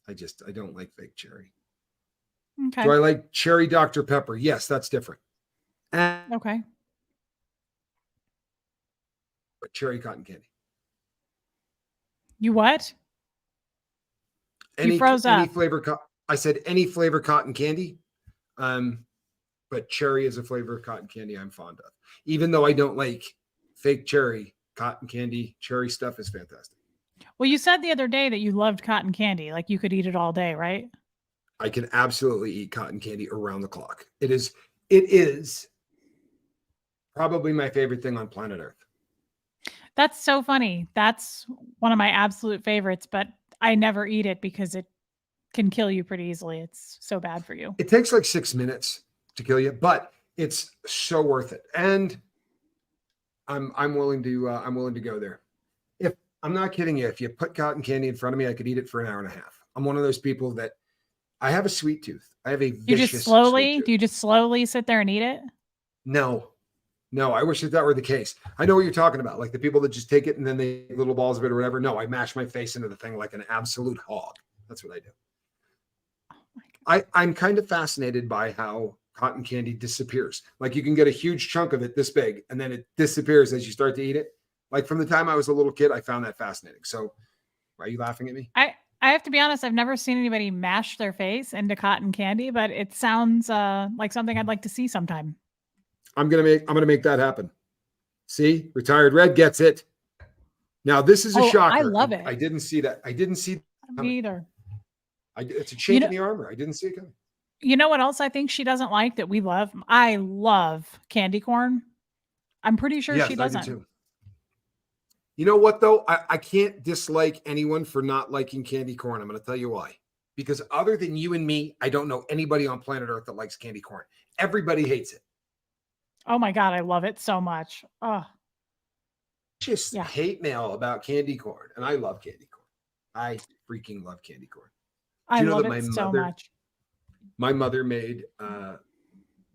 I don't like fake cherry. Okay. Do I like cherry Dr. Pepper? Yes, that's different. And Okay. cherry cotton candy. You what? Any, you froze any up. flavor. I said any flavor cotton candy. But cherry is a flavor of cotton candy I'm fond of. Even though I don't like fake cherry, cotton candy, cherry stuff is fantastic. Well, you said the other day that you loved cotton candy. Like you could eat it all day, right? I can absolutely eat cotton candy around the clock. It is probably my favorite thing on planet Earth. That's so funny. That's one of my absolute favorites, but I never eat it because it can kill you pretty easily. It's so bad for you. It takes like 6 minutes to kill you, but it's so worth it. And I'm willing to go there. If I'm not kidding you, if you put cotton candy in front of me, I could eat it for an hour and a half. I'm one of those people that I have a sweet tooth. I have a vicious Do you just slowly sit there and eat it? No, I wish that were the case. I know what you're talking about. Like the people that just take it and then they eat little balls of it or whatever. No, I mash my face into the thing like an absolute hog. That's what I do. Oh my God. I'm kind of fascinated by how cotton candy disappears. Like you can get a huge chunk of it this big and then it disappears as you start to eat it. Like from the time I was a little kid, I found that fascinating. So are you laughing at me? I have to be honest, I've never seen anybody mash their face into cotton candy, but it sounds like something I'd like to see sometime. I'm gonna make that happen. See, retired Red gets it. Now this is a shocker. I love it. I didn't see that. Me either. It's a chink in the armor. I didn't see it coming. You know what else I think she doesn't like that we love? I love candy corn. I'm pretty sure she doesn't. I do too. You know what though? I can't dislike anyone for not liking candy corn. I'm going to tell you why. Because other than you and me, I don't know anybody on planet Earth that likes candy corn. Everybody hates it. Oh my God, I love it so much. Oh, Just hate mail about candy corn. And I love candy corn. I freaking love candy corn. I love it so much. My mother made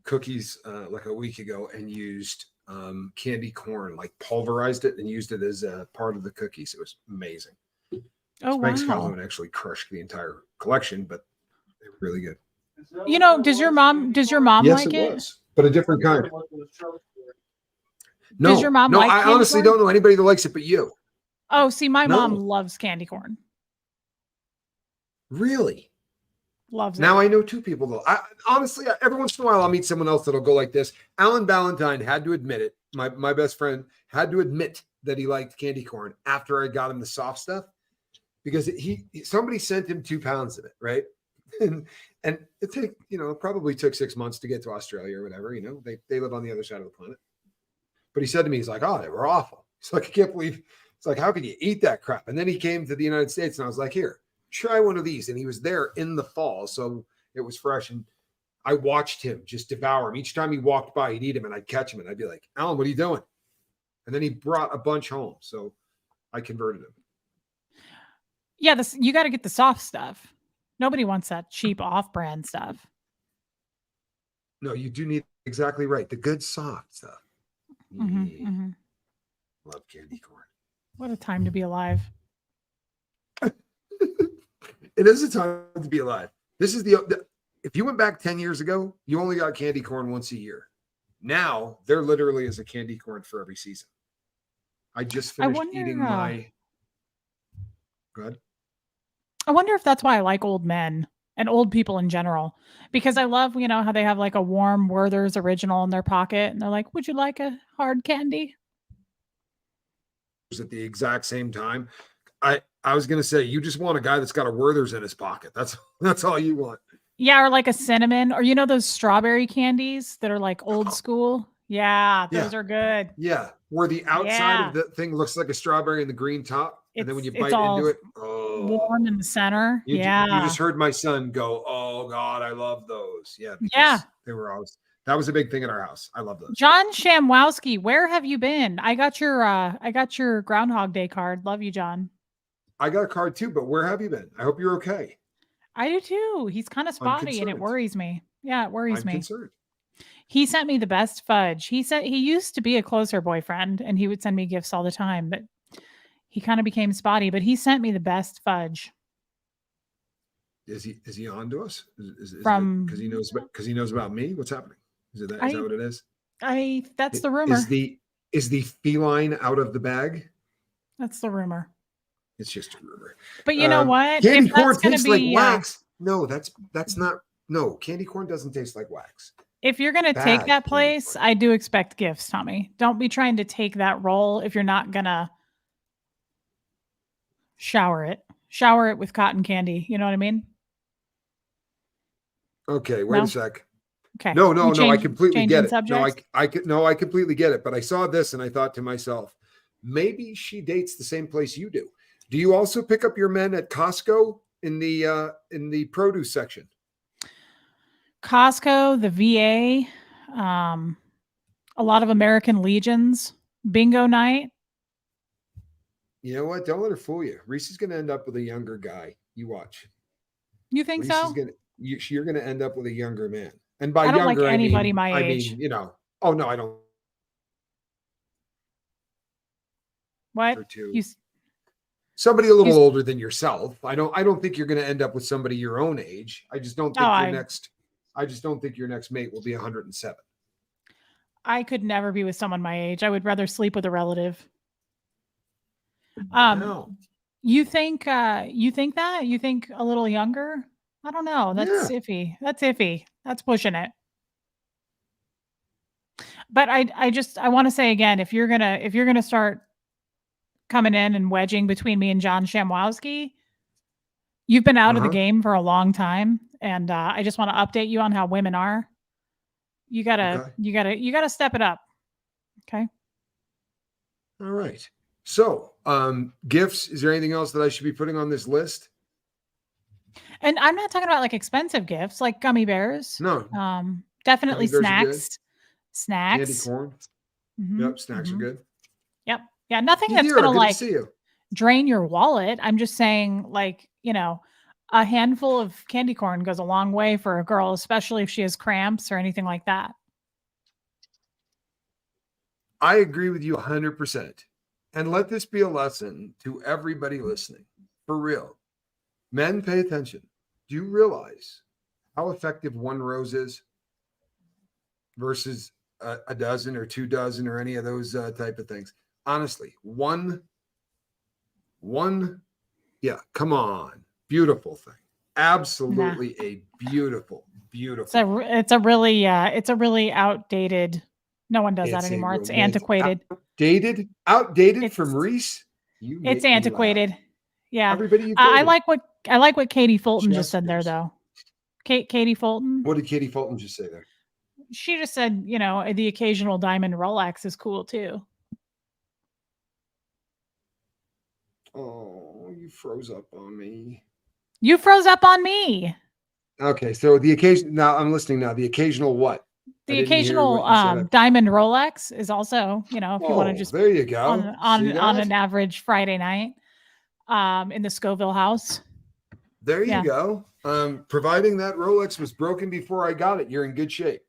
cookies like a week ago and used candy corn, like pulverized it and used it as a part of the cookies. It was amazing. Oh, Mike's wow. Calhoun actually crushed the entire collection, but they were really good. You know, does your mom Yes, like it was, but a different kind. No, does your mom no, like I candy honestly corn? don't know anybody that likes it but you. Oh, see, my mom No. loves candy corn. Really? Loves it. Now I know two people though. Honestly, every once in a while I'll meet someone else that'll go like this. Alan Ballantyne had to admit it. My best friend had to admit that he liked candy corn after I got him the soft stuff because somebody sent him 2 pounds of it, right? And it probably took 6 months to get to Australia or whatever. They live on the other side of the planet. But he said to me, he's like, "Oh, they were awful." He's like, "I can't believe." It's like, "How can you eat that crap?" And then he came to the United States, and I was like, "Here, try one of these." And he was there in the fall, so it was fresh. And I watched him just devour them. Each time he walked by, he'd eat them, and I'd catch him, and I'd be like, "Alan, what are you doing?" And then he brought a bunch home, so I converted him. Yeah, you got to get the soft stuff. Nobody wants that cheap off-brand stuff. No, you do need exactly right. The good soft stuff. Mm-hmm. Love candy corn. What a time to be alive. It is a time to be alive. This is if you went back 10 years ago, you only got candy corn once a year. Now there literally is a candy corn for every season. I just finished eating my. Go ahead. I wonder if that's why I like old men. and old people in general, because I love, how they have like a warm Werther's original in their pocket and they're like, would you like a hard candy? At the exact same time. I was gonna say you just want a guy that's got a Werther's in his pocket. That's all you want. Yeah, or like a cinnamon, or those strawberry candies that are like old school. Yeah, Yeah. those are good. Yeah. Where the outside Yeah. of the thing looks like a strawberry and the green top. And then when you It's bite all into it, warm in the center. you Yeah. just heard my son go, "Oh God, I love those." Yeah, Yeah. because they were always that was a big thing in our house. I love those. John Shamwowski, where have you been? I got your Groundhog Day card. Love you, John. I got a card too, but where have you been? I hope you're okay. I do too. He's kind of spotty and it concerned. worries me. Yeah, it worries I'm me. concerned. He sent me the best fudge. He said he used to be a closer boyfriend and he would send me gifts all the time, but he kind of became spotty, but he sent me the best fudge. Is he on to us? From because he knows about me? What's happening? Is that what it is? That's the rumor. Is the feline out of the bag? That's the rumor. It's just a rumor. But you know what? Candy corn tastes like wax. No, that's not. No, candy corn doesn't taste like wax. If you're going to take that place, I do expect gifts, Tommy. Don't be trying to take that role if you're not going to shower it. Shower it with cotton candy. You know what I mean? Okay, wait a sec. Okay. No, I completely get it. Subjects? I completely get it. But I saw this and I thought to myself, maybe she dates the same place you do. Do you also pick up your men at Costco in the produce section? Costco, the VA, a lot of American Legions, bingo night. You know what? Don't let her fool you. Reese is going to end up with a younger guy. You watch. You think Reese so? You're going to end up with a younger man. And by I don't younger, like anybody my age. Oh no, I don't. What? Somebody a little older than yourself. I don't think you're going to end up with somebody your own age. I just don't think I just don't think your next mate will be 107. I could never be with someone my age. I would rather sleep with a relative. No. You think that? You think a little younger? I don't know. That's iffy. That's pushing it. But I want to say again, if you're gonna start coming in and wedging between me and John Shamwowski, you've been out of the game for a long time, and I just want to update you on how women are. You gotta step it up. Okay. All right. So, gifts. Is there anything else that I should be putting on this list? And I'm not talking about like expensive gifts, like gummy bears. No. Definitely snacks. Snacks. Candy corn. Mm-hmm. Yep. Snacks are good. Yep. Yeah. Nothing that's gonna like see you. drain your wallet. I'm just saying, like, a handful of candy corn goes a long way for a girl, especially if she has cramps or anything like that. I agree with you 100%. And let this be a lesson to everybody listening. For real. Men, pay attention. Do you realize how effective one rose is versus a dozen or 2 dozen or any of those type of things? Honestly, one, yeah, come on. Beautiful thing. Absolutely a beautiful. It's a really outdated. No one does that anymore. It's antiquated. Outdated from Reese. It's antiquated. Yeah. Everybody, I like what Katie Fulton just said there, though. Katie Fulton. What did Katie Fulton just say there? She just said, the occasional diamond Rolex is cool too. Oh, you froze up on me. You froze up on me. Okay, so the occasion. Now I'm listening. Now the occasional what? The occasional diamond Rolex is also, if you want to just there you go on an average Friday night, in the Scoville house. There you go. Providing that Rolex was broken before I got it, you're in good shape.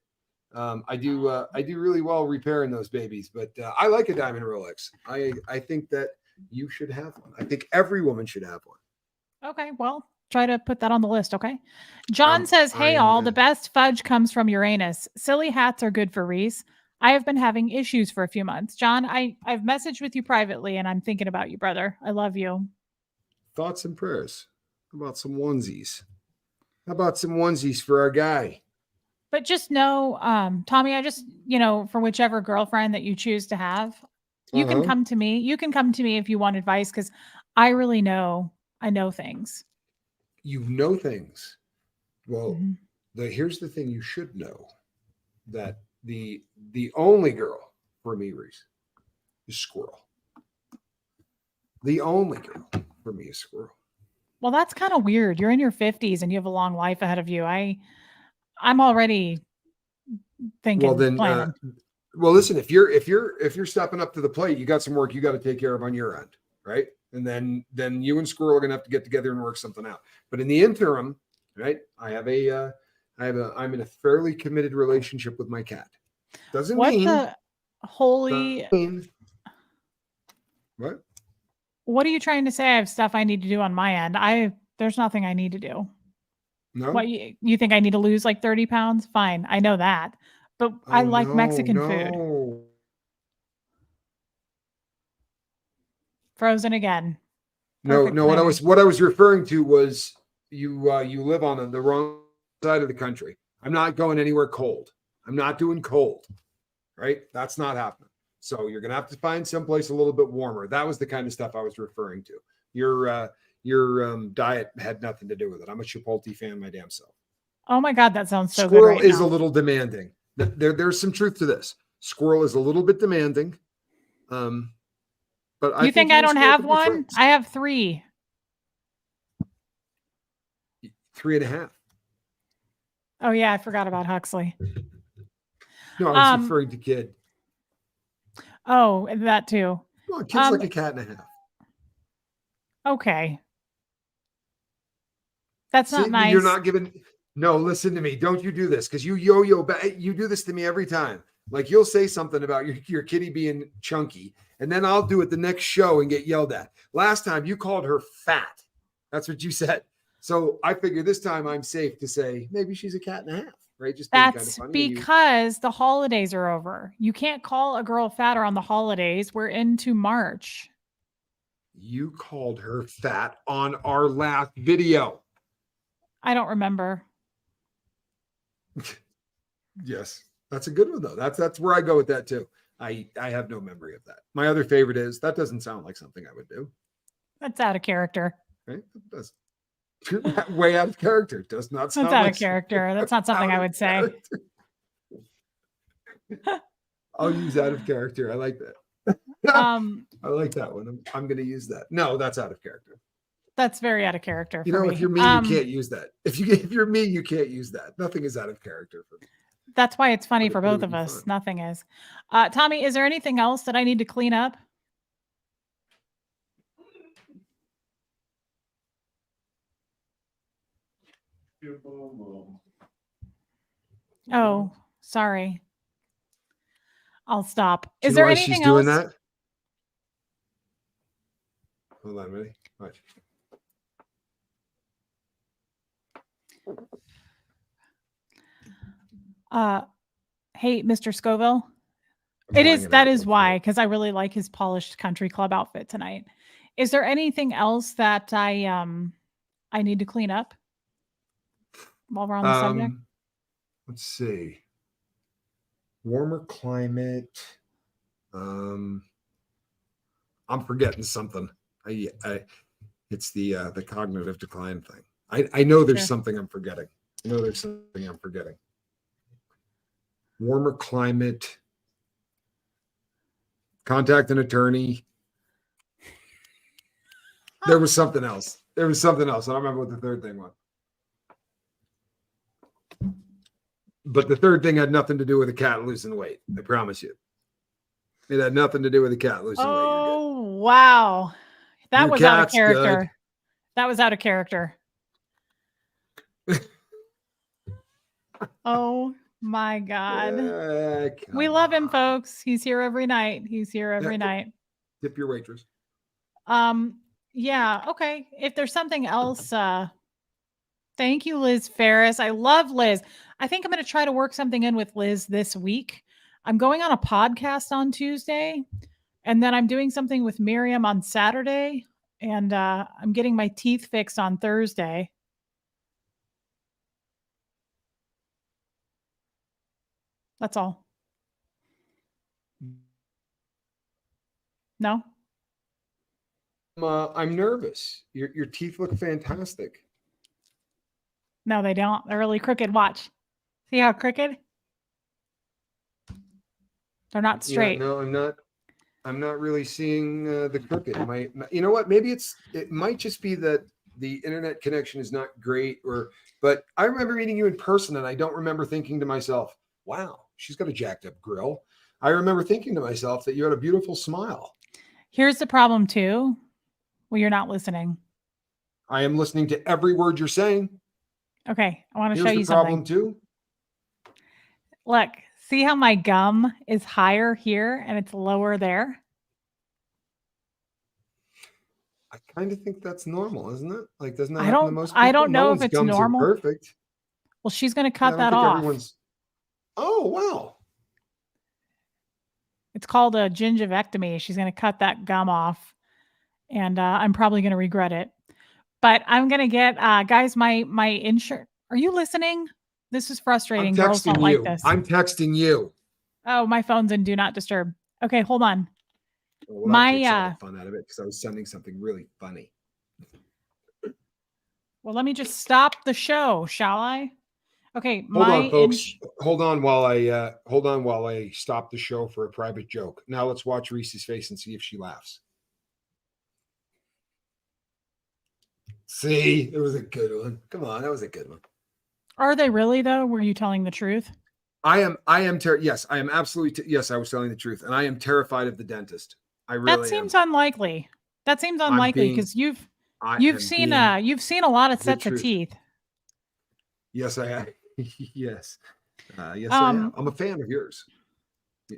I do really well repairing those babies, but I like a diamond Rolex. I think that you should have one. I think every woman should have one. Okay, well, try to put that on the list, okay? John says, hey, all, the best fudge comes from Uranus. Silly hats are good for Reese. I have been having issues for a few months. John, I've messaged with you privately, and I'm thinking about you, brother. I love you. Thoughts and prayers. How about some onesies? How about some onesies for our guy? But just know, Tommy, I just, for whichever girlfriend that you choose to have, you can come to me. You can come to me if you want advice, because I really know, I know things. You know things. Well, Mm-hmm. here's the thing you should know, that the only girl for me, Reese, is Squirrel. The only girl for me is Squirrel. Well, that's kind of weird. You're in your 50s and you have a long life ahead of you. I'm already thinking. Well, then, planning. well, listen, if you're stepping up to the plate, you got some work you got to take care of on your end, right? And then you and Squirrel are gonna have to get together and work something out. But in the interim, right, I'm in a fairly committed relationship with my cat. Doesn't What mean the holy? What? What are you trying to say? I have stuff I need to do on my end. There's nothing I need to do. No. What you think I need to lose like 30 pounds? Fine, I know that, but I like Mexican food. Frozen again. Perfect no. Timing. What I was referring to was you live on the wrong side of the country. I'm not going anywhere cold. I'm not doing cold, right? That's not happening. So you're gonna have to find someplace a little bit warmer. That was the kind of stuff I was referring to. Your diet had nothing to do with it. I'm a Chipotle fan, my damn self. Oh my God, that sounds so Squirrel good. Right is now. a little demanding. There's some truth to this. Squirrel is a little bit demanding. But you think I don't have one? I have 3. 3.5. Oh yeah, I forgot about Huxley. No, I was referring to kid. Oh, that too. Well, kid's like a cat and a half. Okay. That's not nice. You're not giving. No, listen to me. Don't you do this, because you yo-yo back. You do this to me every time. Like, you'll say something about your kitty being chunky, and then I'll do it the next show and get yelled at. Last time you called her fat. That's what you said. So I figure this time I'm safe to say maybe she's a cat and a half, right? Just that's kind of funny. Because the holidays are over. You can't call a girl fatter on the holidays. We're into March. You called her fat on our last video. I don't remember. Yes, that's a good one though. That's where I go with that too. I have no memory of that. My other favorite is, that doesn't sound like something I would do. That's out of character. Right? That's way out of character. Does not sound. That's out of character. That's not something I would say. I'll use out of character. I like that. I like that one. I'm going to use that. No, that's out of character. That's very out of character. You know, if you're me, you can't use that. If you're me, you can't use that. Nothing is out of character for me. That's why it's funny for both of us. Fun. Nothing is. Tommy, is there anything else that I need to clean up? Oh, sorry. I'll stop. Is there anything she's doing else? That? Hold on, ready? Watch. Hey, Mr. Scoville. That is why, because I really like his polished country club outfit tonight. Is there anything else that I need to clean up while we're on the subject? Let's see. Warmer climate. I'm forgetting something. It's the cognitive decline thing. I know there's something I'm forgetting. Warmer climate. Contact an attorney. There was something else. I don't remember what the third thing was. But the third thing had nothing to do with a cat losing weight. I promise you. It had nothing to do with a cat losing weight. Oh, wow. That was out of character. Good. That was out of character. Oh my God. We love him, folks. He's here every night. Night. Tip your waitress. Yeah. Okay. If there's something else, thank you, Liz Ferris. I love Liz. I think I'm going to try to work something in with Liz this week. I'm going on a podcast on Tuesday, and then I'm doing something with Miriam on Saturday, and I'm getting my teeth fixed on Thursday. That's all. No? I'm nervous. Your teeth look fantastic. No, they don't. They're really crooked. Watch. See how crooked? They're not straight. Yeah, no, I'm not really seeing the crooked. You know what? Maybe it might just be that the internet connection is not great, but I remember meeting you in person, and I don't remember thinking to myself, "Wow, she's got a jacked up grill." I remember thinking to myself that you had a beautiful smile. Here's the problem too. Well, you're not listening. I am listening to every word you're saying. Okay, I want to Here's show the you problem something. too. Look, see how my gum is higher here and it's lower there? I kind of think that's normal, isn't it? Like, doesn't that I happen to don't most I people? don't No know if one's it's gums are normal. perfect. Well, she's going to Yeah, I cut don't that think off. everyone's. Oh, wow. It's called a gingivectomy. She's going to cut that gum off, and I'm probably going to regret it. But I'm going to get guys my insurance. Are you listening? This is I'm frustrating. Girls don't texting like you. this. I'm texting you. Oh, my phone's in do not disturb. Okay, hold on. Well, that takes all the fun out of it because I was sending something really funny. Well, let me just stop the show, shall I? Okay, Hold on, folks. Hold on while I stop the show for a private joke. Now let's watch Reese's face and see if she laughs. See, it was a good one. Come on, that was a good one. Are they really though? Were you telling the truth? Yes, I am absolutely. Yes, I was telling the truth, and I am terrified of the dentist. I really That seems unlikely. That seems unlikely because you've seen a lot of sets of teeth. Yes, I have. Yes, yes, I am. I'm a fan of yours.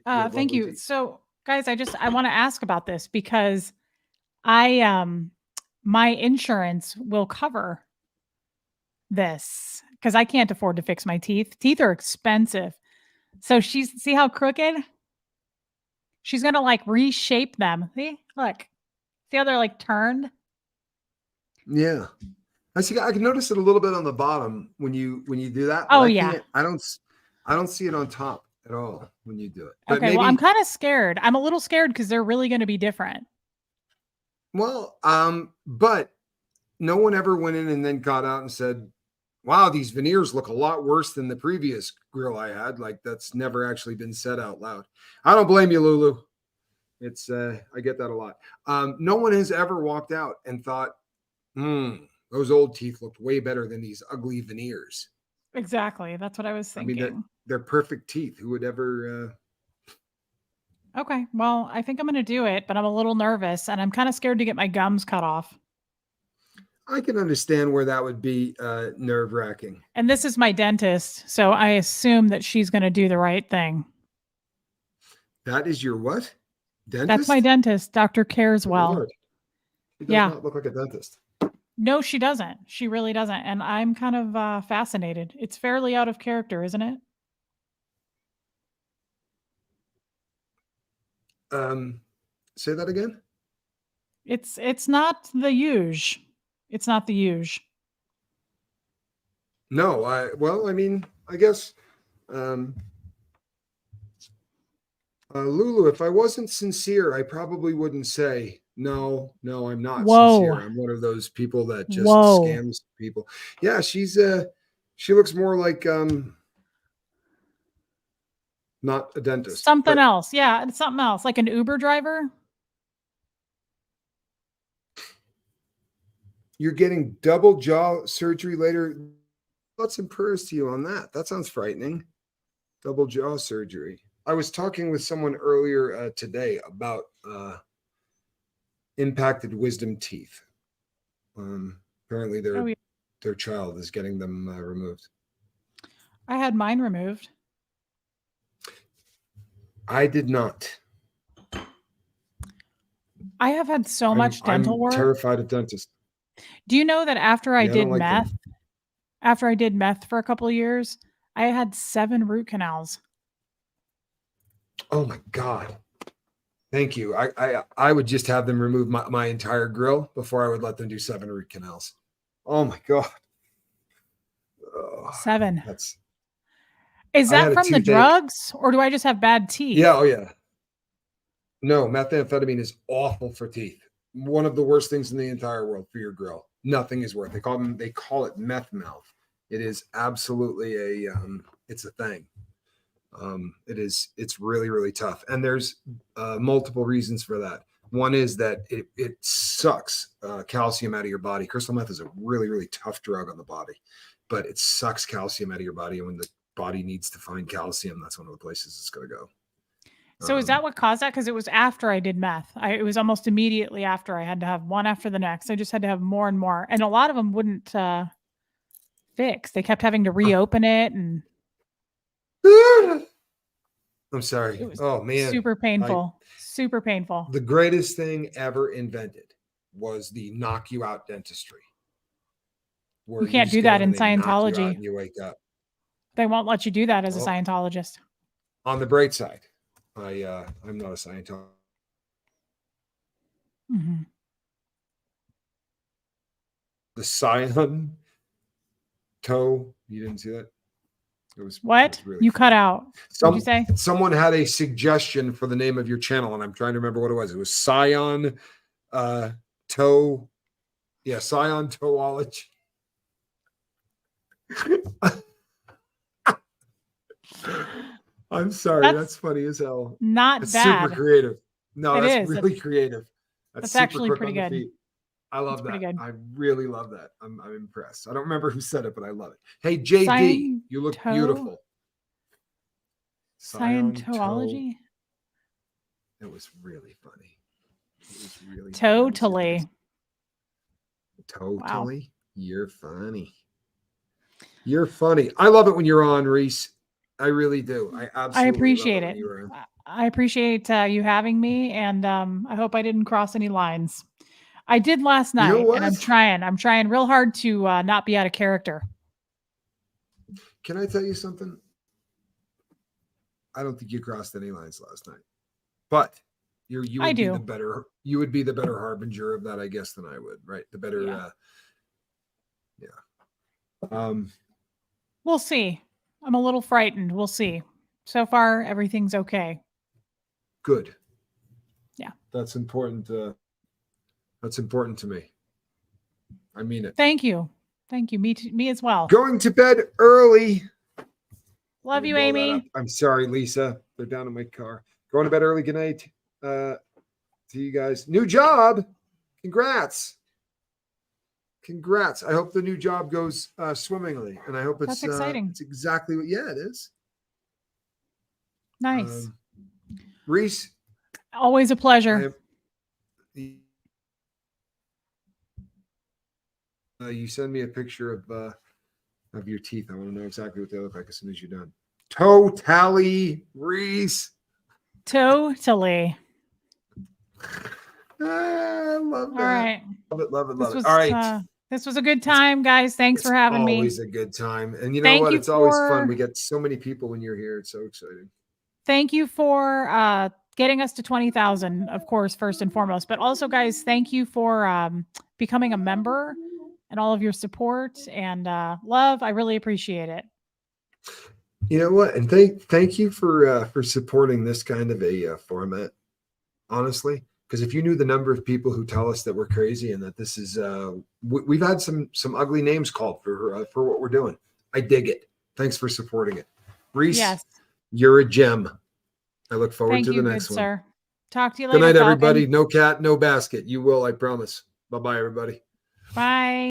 Thank you. So, guys, I want to ask about this because I my insurance will cover this because I can't afford to fix my teeth. Teeth are expensive. So see how crooked? She's gonna like reshape them. See, look, see how they're like turned? Yeah, I see. I can notice it a little bit on the bottom when you do that. Oh yeah. I don't see it on top at all when you do it. But okay, well, I'm kind of scared. I'm a little scared because they're really going to be different. Well, but no one ever went in and then got out and said, "Wow, these veneers look a lot worse than the previous grill I had." Like that's never actually been said out loud. I don't blame you, Lulu. It's I get that a lot. No one has ever walked out and thought, those old teeth looked way better than these ugly veneers. Exactly. That's what I was thinking. I mean, they're perfect teeth. Who would ever? Okay. Well, I think I'm going to do it, but I'm a little nervous and I'm kind of scared to get my gums cut off. I can understand where that would be nerve-wracking. And this is my dentist, so I assume that she's going to do the right thing. That is your what? Dentist? That's my dentist, Dr. Careswell. Lord. He does not look like a dentist. No, she doesn't. She really doesn't. And I'm kind of fascinated. It's fairly out of character, isn't it? Say that again. It's not the usual. It's not the usual. No, I mean, I guess, Lulu, if I wasn't sincere, I probably wouldn't say, no, I'm not sincere. I'm one of those people that just scams people. Yeah, she looks more like, not a dentist. Something else. Yeah, it's something else, like an Uber driver. You're getting double jaw surgery later. Thoughts and prayers to you on that. That sounds frightening. Double jaw surgery. I was talking with someone earlier today about impacted wisdom teeth. Apparently their child is getting them removed. I had mine removed. I did not. I have had so much dental work. I'm terrified of dentists. Do you know that after I did meth, after I did meth for a couple of years, I had 7 root canals. Oh my God. Thank you. I would just have them remove my entire grill before I would let them do 7 root canals. Oh my God. 7. Is I had that a from the toothache. drugs, or do I just have bad teeth? Yeah. Oh yeah. No, methamphetamine is awful for teeth. One of the worst things in the entire world for your grill. Nothing is worth. They call it meth mouth. It is absolutely it's a thing. It's really, really tough. And there's multiple reasons for that. One is that it sucks calcium out of your body. Crystal meth is a really, really tough drug on the body, but it sucks calcium out of your body. And when the body needs to find calcium, that's one of the places it's going to go. So is that what caused that? Because it was after I did meth. It was almost immediately after. I had to have one after the next. I just had to have more and more. And a lot of them wouldn't fix. They kept having to reopen it. And I'm sorry. it was Oh man. super painful. Super painful. The greatest thing ever invented was the knock you out dentistry. You can't do that in Scientology. And you wake up. They won't let you do that as a Scientologist. On the bright side, I'm not a Scientologist. Mm-hmm. The Scion toe. You didn't see that? It was really you cut out. What did you say? Someone had a suggestion for the name of your channel, and I'm trying to remember what it was. It was Scion toe. Yeah, Scion Toeology. I'm sorry. That's funny as hell. Not it's bad. Super creative. No, it that's is. really creative. That's actually pretty good. I love that. I really love that. I'm impressed. I don't remember who said it, but I love it. Hey, JD, you look beautiful. Scientology. It was really funny. It was really totally. Totally. Wow. You're funny. You're funny. I love it when you're on, Reese. I really do. I absolutely appreciate it. I appreciate you having me, and I hope I didn't cross any lines. I did last night, and I'm trying real hard to not be out of character. Can I tell you something? I don't think you crossed any lines last night, but you would be the better. You would be the better harbinger of that, I guess, than I would. Right? The better. Yeah. We'll see. I'm a little frightened. We'll see. So far, everything's okay. Good. Yeah. That's important. That's important to me. I mean it. Thank you. Thank you. Me as well. Going to bed early. Love you, Amy. I'm sorry, Lisa. They're down in my car. Going to bed early. Good night. To you guys. New job. Congrats. I hope the new job goes swimmingly, and I hope that's exciting. It's exactly what. Yeah, it is. Nice. Reese. Always a pleasure. You send me a picture of your teeth. I want to know exactly what they look like as soon as you're done. Totally, Reese. Totally. I love that. All right. Love it. All right. This was a good time, guys. Thanks for having me. Always a good time. And you know what? It's always fun. We get so many people when you're here. It's so exciting. Thank you for getting us to 20,000, of course, first and foremost. But also, guys, thank you for becoming a member and all of your support and love. I really appreciate it. You know what? And thank you for supporting this kind of a format, honestly. Because if you knew the number of people who tell us that we're crazy and that this is, we've had some ugly names called for what we're doing. I dig it. Thanks for supporting it. Reese, yes. You're a gem. I look forward to the next one. Sir. Talk to you later. Good night, everybody. No cat, no basket. You will, I promise. Bye-bye, everybody. Bye.